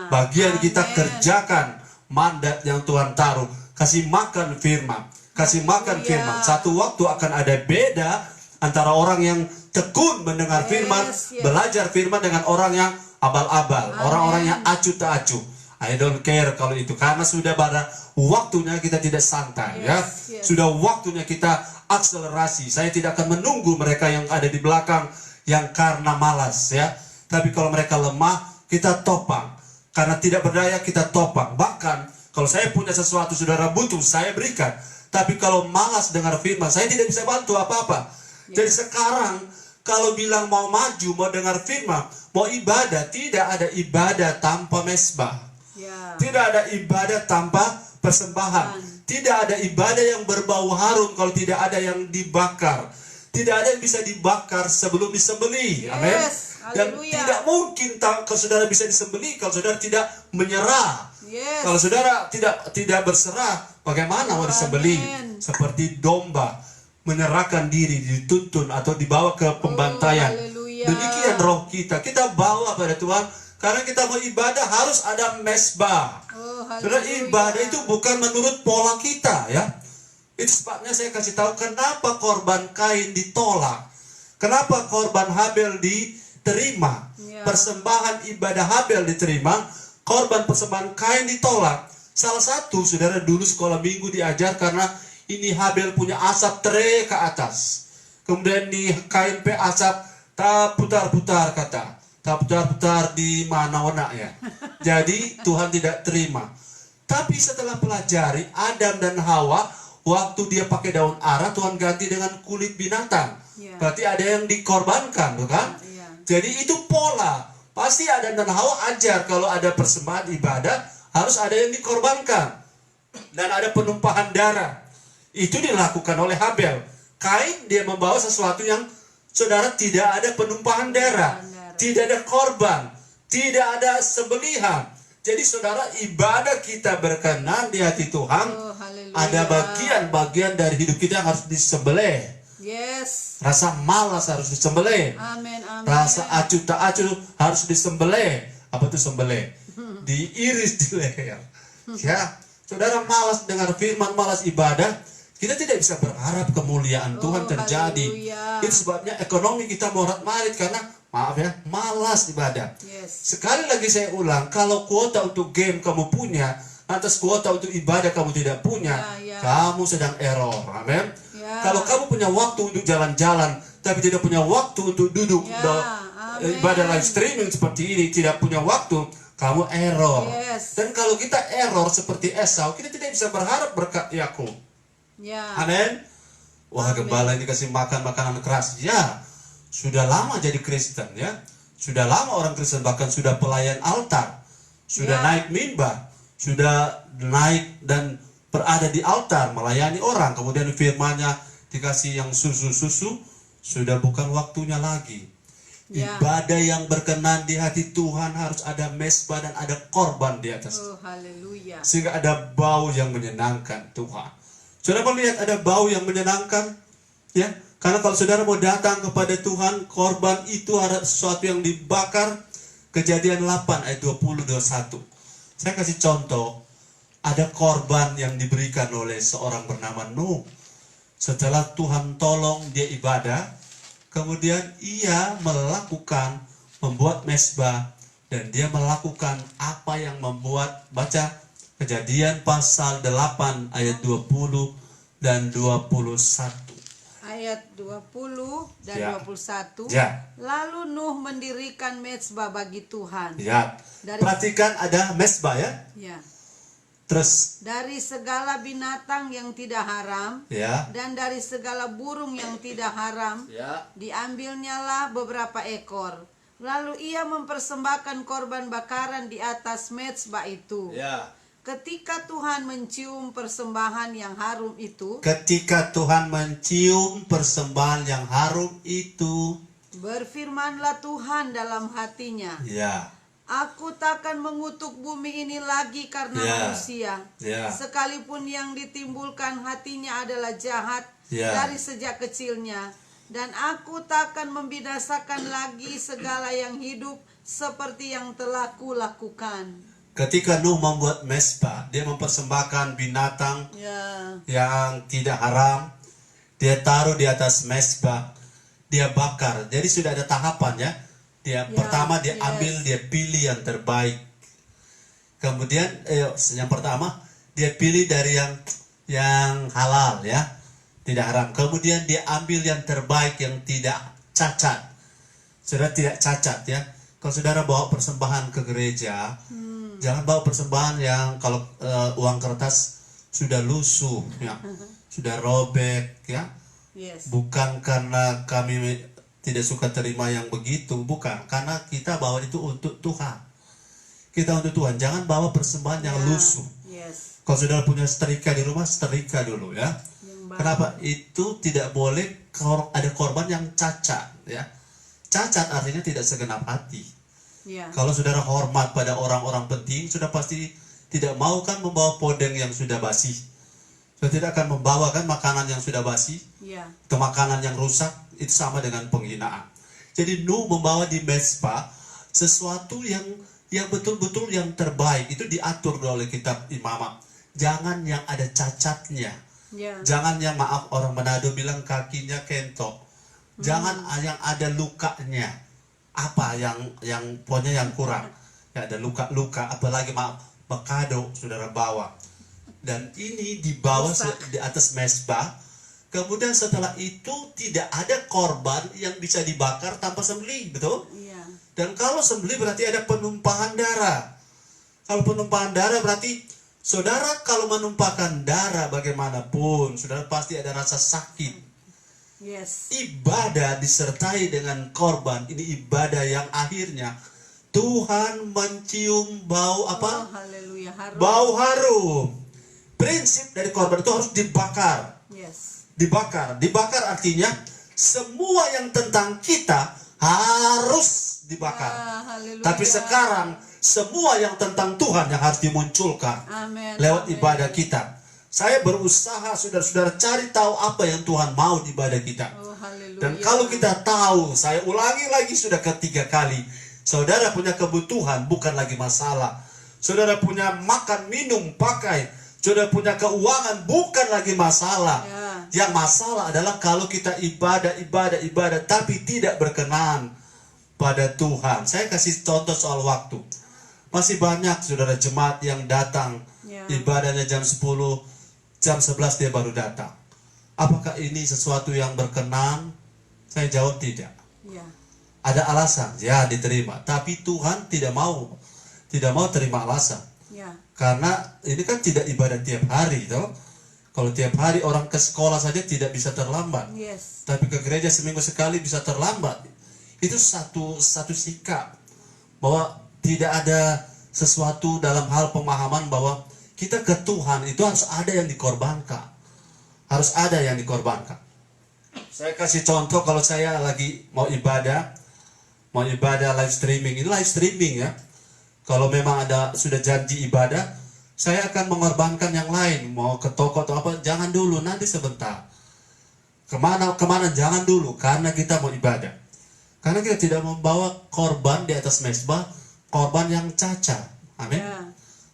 Bagian kita kerjakan mandat yang Tuhan taruh. Kasih makan firman, kasih makan firman. Satu waktu akan ada beda antara orang yang tekun mendengar firman, belajar firman, dengan orang yang abal-abal, orang-orang yang acuh tak acuh. I don't care kalau itu, karena sudah pada waktunya kita tidak santai, ya. Sudah waktunya kita akselerasi. Saya tidak akan menunggu mereka yang ada di belakang yang karena malas, ya. Tapi kalau mereka lemah, kita topang. Karena tidak berdaya, kita topang. Bahkan kalau saya punya sesuatu, saudara butuh, saya berikan. Tapi kalau malas dengar firman, saya tidak bisa bantu apa-apa. Jadi sekarang kalau bilang mau maju, mau dengar firman, mau ibadah, tidak ada ibadah tanpa mesbah. Tidak ada ibadah tanpa persembahan. Tidak ada ibadah yang berbau harum kalau tidak ada yang dibakar. Tidak ada yang bisa dibakar sebelum disembelih. Amin. Dan tidak mungkin kalau saudara bisa disembelih kalau saudara tidak menyerah. Kalau saudara tidak berserah, bagaimana mau disembelih? Seperti domba menyerahkan diri, dituntun atau dibawa ke pembantaian. Demikian roh kita bawa pada Tuhan. Karena kita mau ibadah harus ada mesbah. Saudara, ibadah itu bukan menurut pola kita, ya. Itu sebabnya saya kasih tahu kenapa korban Kain ditolak. Kenapa korban Habel diterima. Persembahan ibadah Habel diterima, korban persembahan Kain ditolak. Salah satu, saudara, dulu sekolah minggu diajar karena ini Habel punya asap tere ke atas. Kemudian di Kain pe asap tak putar-putar kata. Tak putar-putar di mana-mana, ya. Jadi Tuhan tidak terima. Tapi setelah pelajari Adam dan Hawa, waktu dia pakai daun ara, Tuhan ganti dengan kulit binatang. Berarti ada yang dikorbankan, bukan? Jadi itu pola. Pasti Adam dan Hawa ajar kalau ada persembahan ibadah harus ada yang dikorbankan dan ada penumpahan darah. Itu dilakukan oleh Habel. Kain dia membawa sesuatu yang, saudara, tidak ada penumpahan darah. Tidak ada korban, tidak ada sembelihan. Jadi saudara, ibadah kita berkenan di hati Tuhan. Ada bagian-bagian dari hidup kita yang harus disembelih. Rasa malas harus disembelih. Rasa acuh tak acuh harus disembelih. Apa itu sembelih? Diiris di leher. Ya, saudara, malas dengar firman, malas ibadah, kita tidak bisa berharap kemuliaan Tuhan terjadi. Itu sebabnya ekonomi kita morat-marit karena, maaf ya, malas ibadah. Sekali lagi saya ulang, kalau kuota untuk game kamu punya, lantas kuota untuk ibadah kamu tidak punya, kamu sedang error. Amin. Kalau kamu punya waktu untuk jalan-jalan, tapi tidak punya waktu untuk duduk ibadah live streaming seperti ini, tidak punya waktu, kamu error. Dan kalau kita error seperti Esau, kita tidak bisa berharap berkat Yakub. Amin. Wah, gembala ini kasih makan makanan keras. Ya, sudah lama jadi Kristen, ya. Sudah lama orang Kristen, bahkan sudah pelayan altar, sudah naik mimbar, sudah naik dan berada di altar melayani orang. Kemudian firman-Nya dikasih yang susu-susu, sudah bukan waktunya lagi. Ibadah yang berkenan di hati Tuhan harus ada mesbah dan ada korban di atas. Sehingga ada bau yang menyenangkan Tuhan. Saudara melihat ada bau yang menyenangkan, ya. Karena kalau saudara mau datang kepada Tuhan, korban itu ada sesuatu yang dibakar. Kejadian 8 ayat 20-21. Saya kasih contoh. Ada korban yang diberikan oleh seorang bernama Nuh. Setelah Tuhan tolong dia ibadah, kemudian ia membuat mesbah. Dan dia melakukan apa yang membuat, baca Kejadian pasal 8 ayat 20 dan 21. Ayat 20 dan 21. Lalu Nuh mendirikan mezbah bagi Tuhan. Perhatikan ada mezbah, ya. Terus dari segala binatang yang tidak haram, dan dari segala burung yang tidak haram, diambilnyalah beberapa ekor. Lalu ia mempersembahkan korban bakaran di atas mezbah itu. Ketika Tuhan mencium persembahan yang harum itu, berfirmanlah Tuhan dalam hatinya, Aku takkan mengutuk bumi ini lagi karena Ya. manusia. Ya. Sekalipun yang ditimbulkan hatinya adalah jahat Ya. dari sejak kecilnya. Dan aku takkan membinasakan lagi segala yang hidup seperti yang telah kulakukan. Ketika Nuh membuat mezbah, dia mempersembahkan binatang Ya. yang tidak haram, dia taruh di atas mezbah, dia bakar. Jadi sudah ada tahapan ya. Dia Ya, pertama dia yes. ambil, dia pilih yang terbaik. Kemudian yang pertama dia pilih dari yang halal ya, tidak haram. Kemudian dia ambil yang terbaik yang tidak cacat. Sudah tidak cacat ya. Kalau saudara bawa persembahan ke gereja, jangan bawa persembahan yang kalau uang kertas sudah lusuh ya, sudah robek ya. Yes. Bukan karena kami tidak suka terima yang begitu, bukan, karena kita bawa itu untuk Tuhan. Kita untuk Tuhan, jangan bawa persembahan yang Ya. lusuh. Yes. Kalau saudara punya setrika di rumah, setrika dulu ya. Yang baru. Kenapa? Itu tidak boleh ada korban yang cacat ya. Cacat artinya tidak segenap hati. Ya. Kalau saudara hormat pada orang-orang penting, sudah pasti tidak mau kan membawa podeng yang sudah basi. Sudah tidak akan membawakan makanan yang sudah basi, Ya. atau makanan yang rusak, itu sama dengan penghinaan. Jadi Nuh membawa di mezbah sesuatu yang betul-betul yang terbaik. Itu diatur oleh kitab Imamat. Jangan yang ada cacatnya. Ya. Jangan yang, maaf orang Manado bilang kakinya kentok. Jangan yang ada lukanya. Apa yang pokoknya yang kurang. Ya, ada luka-luka, apalagi maaf bekado saudara bawa. Dan ini dibawa di atas mezbah. Kemudian setelah itu tidak ada korban yang bisa dibakar tanpa sembelih, betul? Iya. Dan kalau sembelih berarti ada penumpahan darah. Kalau penumpahan darah berarti saudara kalau menumpahkan darah bagaimanapun, saudara pasti ada rasa sakit. Yes. Ibadah disertai dengan korban, ini ibadah yang akhirnya Tuhan mencium bau apa? Oh, haleluya. Harum. Bau harum. Prinsip dari korban itu harus dibakar. Yes. Dibakar artinya semua yang tentang kita harus dibakar. Haleluya. Tapi sekarang semua yang tentang Tuhan yang harus dimunculkan Amin. lewat Amin. ibadah kita. Saya berusaha saudara-saudara cari tahu apa yang Tuhan mau di ibadah kita. Oh, haleluya. Dan kalau kita tahu, saya ulangi lagi sudah ketiga kali, saudara punya kebutuhan bukan lagi masalah. Saudara punya makan, minum, pakai, saudara punya keuangan bukan lagi masalah. Ya. Yang masalah adalah kalau kita ibadah tapi tidak berkenan pada Tuhan. Saya kasih contoh soal waktu. Masih banyak saudara jemaat yang datang Ya. ibadahnya jam 10, jam 11 dia baru datang. Apakah ini sesuatu yang berkenan? Saya jawab tidak. Ya. Ada alasan, ya diterima. Tapi Tuhan tidak mau terima alasan. Ya. Karena ini kan tidak ibadah tiap hari, toh. Kalau tiap hari orang ke sekolah saja tidak bisa terlambat. Yes. Tapi ke gereja seminggu sekali bisa terlambat. Itu satu sikap bahwa tidak ada sesuatu dalam hal pemahaman bahwa kita ke Tuhan itu harus ada yang dikorbankan. Harus ada yang dikorbankan. Saya kasih contoh kalau saya lagi mau ibadah live streaming. Ini live streaming ya. Kalau memang sudah janji ibadah, saya akan mengorbankan yang lain. Mau ke toko atau apa, jangan dulu, nanti sebentar. Kemana jangan dulu, karena kita mau ibadah. Karena kita tidak membawa korban di atas mezbah, korban yang cacat. Amin. Ya.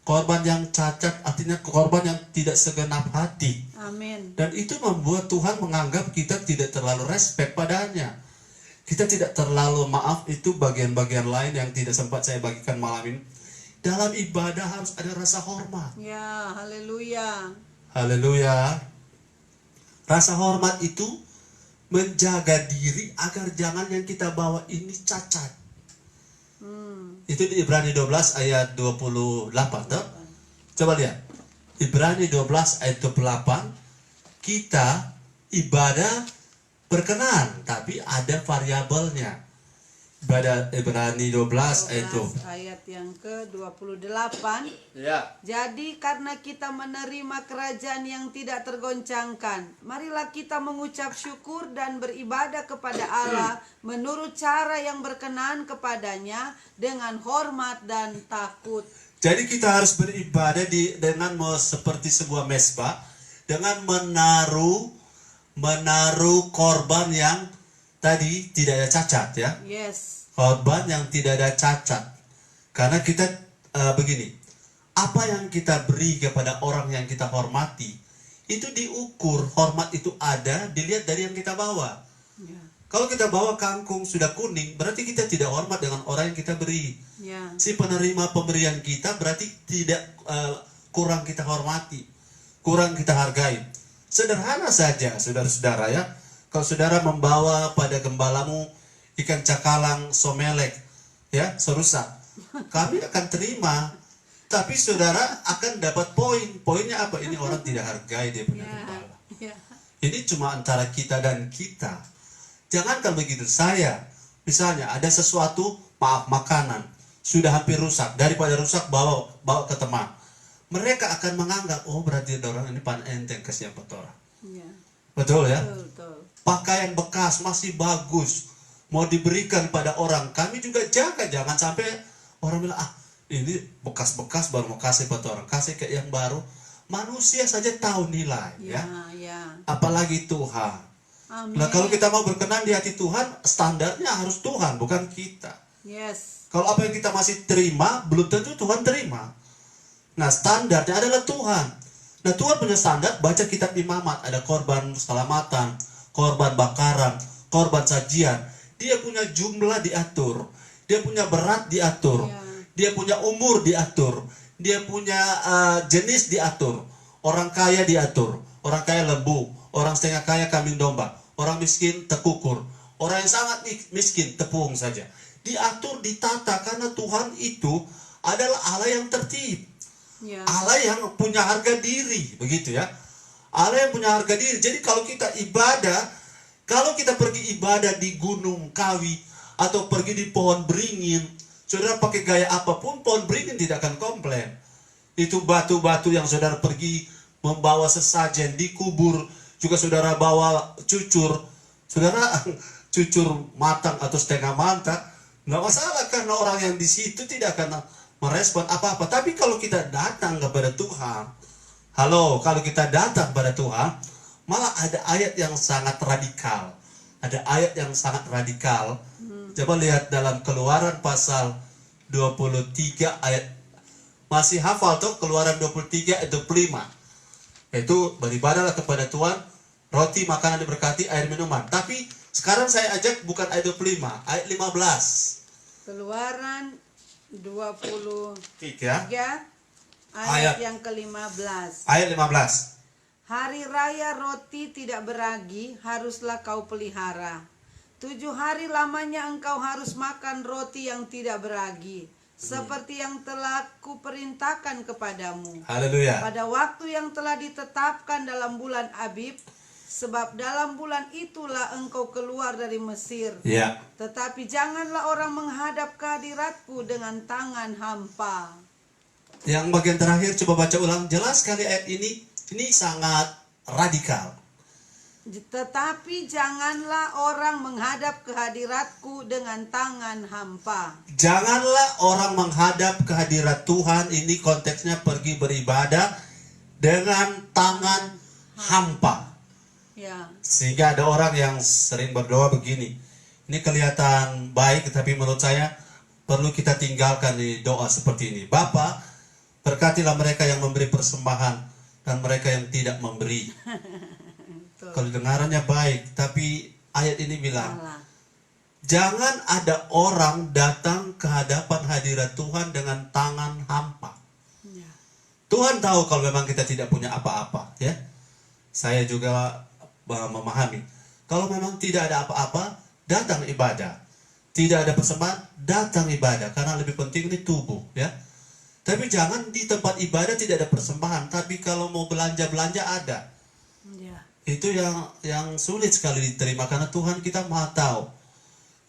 Korban yang cacat artinya korban yang tidak segenap hati. Amin. Dan itu membuat Tuhan menganggap kita tidak terlalu respect padanya. Kita tidak terlalu, maaf, itu bagian-bagian lain yang tidak sempat saya bagikan malam ini. Dalam ibadah harus ada rasa hormat. Ya, haleluya. Haleluya. Rasa hormat itu menjaga diri agar jangan yang kita bawa ini cacat. Itu di Ibrani 12 ayat 28. Toh? Coba lihat. Ibrani 12 ayat 28. Kita ibadah berkenan, tapi ada variabelnya. Pada Ibrani 12 ayat 12 ayat yang ke-28. Ya. Jadi karena kita menerima kerajaan yang tidak tergoncangkan, marilah kita mengucap syukur dan beribadah kepada Allah menurut cara yang berkenan kepadanya dengan hormat dan takut. Jadi kita harus beribadah dengan seperti sebuah mesbah, dengan menaruh korban yang tadi tidak ada cacat ya. Yes. Korban yang tidak ada cacat. Karena kita begini, apa yang kita beri kepada orang yang kita hormati, itu diukur, hormat itu ada, dilihat dari yang kita bawa. Ya. Kalau kita bawa kangkung sudah kuning, berarti kita tidak hormat dengan orang yang kita beri. Ya. Si penerima pemberian kita berarti tidak kurang kita hormati, kurang kita hargai. Sederhana saja, saudara-saudara ya. Kalau saudara membawa pada gembalamu ikan cakalang somelek, ya, serusak, kami akan terima. Tapi saudara akan dapat poin. Poinnya apa? Ini orang tidak hargai dia punya gembala. Ya. Ini cuma antara kita dan kita. Jangankan begitu, saya misalnya ada sesuatu, maaf, makanan sudah hampir rusak, daripada rusak bawa ke teman. Mereka akan menganggap, oh berarti ada orang ini pan enteng kasih yang kotor. Ya. Betul ya? Betul. Pakaian bekas masih bagus, mau diberikan pada orang, kami juga jaga, jangan sampai orang bilang, ah ini bekas-bekas baru mau kasih pada orang, kasih ke yang baru. Manusia saja tahu nilai ya. Apalagi Tuhan. Amin. Nah kalau kita mau berkenan di hati Tuhan, standarnya harus Tuhan, bukan kita. Yes. Kalau apa yang kita masih terima, belum tentu Tuhan terima. Nah standarnya adalah Tuhan. Nah Tuhan punya standar, baca kitab Imamat, ada korban keselamatan, korban bakaran, korban sajian. Dia punya jumlah diatur, dia punya berat diatur, dia punya umur diatur, dia punya jenis diatur. Orang kaya diatur, orang kaya lembu, orang setengah kaya kambing domba, orang miskin tekukur, orang yang sangat miskin tepung saja. Diatur, ditata, karena Tuhan itu adalah Allah yang tertib, Allah yang punya harga diri, begitu ya. Allah yang punya harga diri. Jadi kalau kita ibadah, kalau kita pergi ibadah di Gunung Kawi atau pergi di pohon beringin, saudara pakai gaya apapun, pohon beringin tidak akan komplain. Itu batu-batu yang saudara pergi membawa sesajen dikubur, juga saudara bawa cucur, saudara cucur matang atau setengah matang, nggak masalah karena orang yang di situ tidak akan merespon apa-apa. Tapi kalau kita datang kepada Tuhan, kalau kita datang kepada Tuhan, malah ada ayat yang sangat radikal. Ada ayat yang sangat radikal. Coba lihat dalam Keluaran pasal 23 ayat. Masih hafal tuh Keluaran 23 ayat 25. Itu beribadahlah kepada Tuhan, roti makanan diberkati, air minuman. Tapi sekarang saya ajak bukan ayat 25, ayat 15. Keluaran 23 ayat yang ke-15. Ayat 15. Hari raya roti tidak beragi haruslah kau pelihara. 7 hari lamanya engkau harus makan roti yang tidak beragi, seperti yang telah kuperintahkan kepadamu. Haleluya. Pada waktu yang telah ditetapkan dalam bulan Abib, sebab dalam bulan itulah engkau keluar dari Mesir. Ya. Tetapi janganlah orang menghadap kehadiratku dengan tangan hampa. Yang bagian terakhir coba baca ulang, jelas sekali ayat ini. Ini sangat radikal. Tetapi janganlah orang menghadap kehadiratku dengan tangan hampa. Janganlah orang menghadap kehadirat Tuhan, ini konteksnya pergi beribadah dengan tangan hampa. Ya. Sehingga ada orang yang sering berdoa begini. Ini kelihatan baik, tapi menurut saya perlu kita tinggalkan di doa seperti ini. Bapa, berkatilah mereka yang memberi persembahan dan mereka yang tidak memberi. Kalau dengarannya baik, tapi ayat ini bilang, jangan ada orang datang ke hadapan hadirat Tuhan dengan tangan hampa. Ya. Tuhan tahu kalau memang kita tidak punya apa-apa, ya. Saya juga memahami, kalau memang tidak ada apa-apa, datang ibadah. Tidak ada persembahan, datang ibadah, karena lebih penting ini tubuh, ya. Tapi jangan di tempat ibadah tidak ada persembahan, tapi kalau mau belanja-belanja ada. Ya. Itu yang sulit sekali diterima, karena Tuhan kita maha tahu.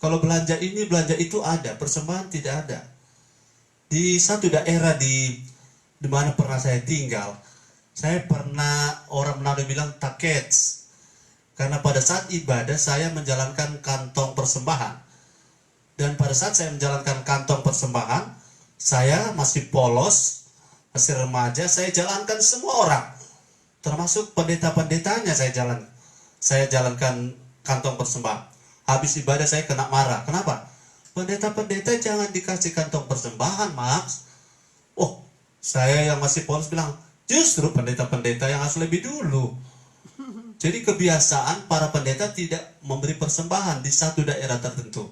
Kalau belanja ini, belanja itu ada, persembahan tidak ada. Di satu daerah di mana pernah saya tinggal, saya pernah orang Manado bilang takets. Karena pada saat ibadah saya menjalankan kantong persembahan. Dan pada saat saya menjalankan kantong persembahan, saya masih polos, masih remaja, saya jalankan semua orang. Termasuk pendeta-pendetanya saya jalankan kantong persembahan. Habis ibadah saya kena marah. Kenapa? Pendeta-pendeta jangan dikasih kantong persembahan, Max. Oh, saya yang masih polos bilang, justru pendeta-pendeta yang harus lebih dulu. Jadi kebiasaan para pendeta tidak memberi persembahan di satu daerah tertentu.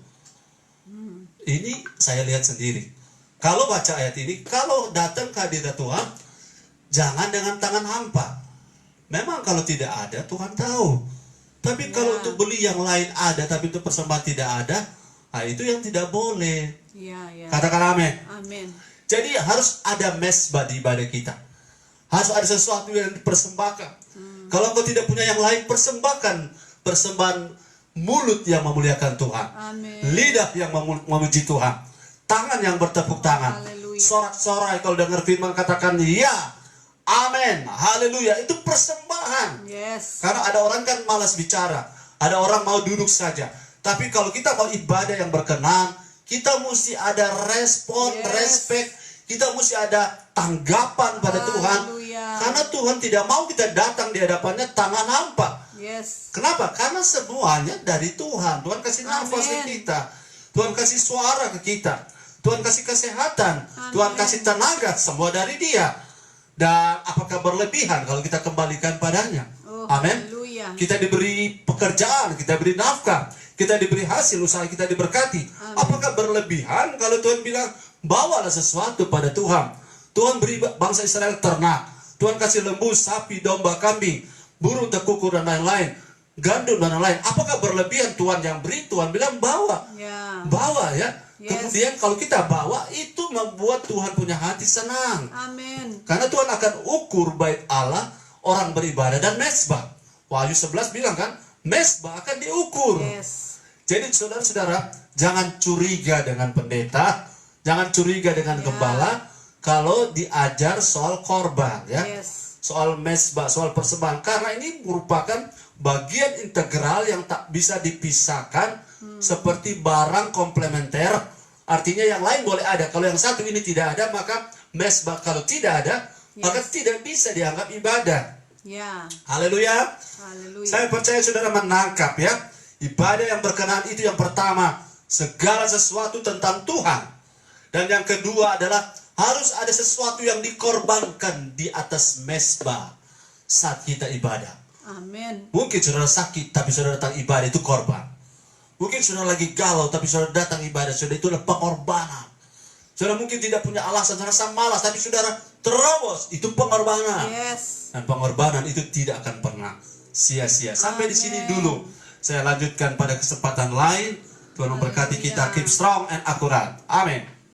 Ini saya lihat sendiri. Kalau baca ayat ini, kalau datang ke hadirat Tuhan, jangan dengan tangan hampa. Memang kalau tidak ada, Tuhan tahu. Tapi kalau untuk beli yang lain ada, tapi untuk persembahan tidak ada, nah itu yang tidak boleh. Katakan amin. Amin. Jadi harus ada mesbah di ibadah kita. Harus ada sesuatu yang dipersembahkan. Kalau kau tidak punya yang lain, persembahkan persembahan mulut yang memuliakan Tuhan. Amin. Lidah yang memuji Tuhan. Tangan yang bertepuk tangan. Haleluya. Sorak-sorai kalau dengar firman katakan ya. Amin, haleluya, itu persembahan. Yes. Karena ada orang kan malas bicara, ada orang mau duduk saja. Tapi kalau kita mau ibadah yang berkenan, kita mesti ada respon, respect, kita mesti ada tanggapan pada Tuhan. Karena Tuhan tidak mau kita datang di hadapannya tangan hampa. Yes. Kenapa? Karena semuanya dari Tuhan. Tuhan kasih nafas ke kita, Tuhan kasih suara ke kita, Tuhan kasih kesehatan, Tuhan kasih tenaga, semua dari Dia. Dan apakah berlebihan kalau kita kembalikan padanya? Amin. Kita diberi pekerjaan, kita diberi nafkah, kita diberi hasil usaha, kita diberkati. Apakah berlebihan kalau Tuhan bilang, bawalah sesuatu pada Tuhan. Tuhan beri bangsa Israel ternak. Tuhan kasih lembu, sapi, domba, kambing, burung tekukur dan lain-lain, gandum dan lain-lain. Apakah berlebihan Tuhan yang beri? Tuhan bilang bawa. Bawa ya. Kemudian kalau kita bawa, itu membuat Tuhan punya hati senang. Amin. Karena Tuhan akan ukur bait Allah, orang beribadah dan mesbah. Wahyu 11 bilang kan, mesbah akan diukur. Yes. Jadi saudara-saudara, jangan curiga dengan pendeta, jangan curiga dengan gembala, kalau diajar soal korban ya. Yes. Soal mesbah, soal persembahan. Karena ini merupakan bagian integral yang tak bisa dipisahkan. Seperti barang komplementer, artinya yang lain boleh ada. Kalau yang satu ini tidak ada, maka mesbah kalau tidak ada, maka tidak bisa dianggap ibadah. Haleluya. Saya percaya saudara menangkap ya. Ibadah yang berkenan itu yang pertama, segala sesuatu tentang Tuhan. Dan yang kedua adalah harus ada sesuatu yang dikorbankan di atas mesbah saat kita ibadah. Amin. Mungkin saudara sakit, tapi saudara datang ibadah itu korban. Mungkin saudara lagi galau, tapi saudara datang ibadah, saudara itu adalah pengorbanan. Saudara mungkin tidak punya alasan, saudara malas, tapi saudara terobos, itu pengorbanan. Yes. Dan pengorbanan itu tidak akan pernah sia-sia. Sampai di sini dulu. Saya lanjutkan pada kesempatan lain. Tuhan memberkati kita, keep strong and akurat. Amin.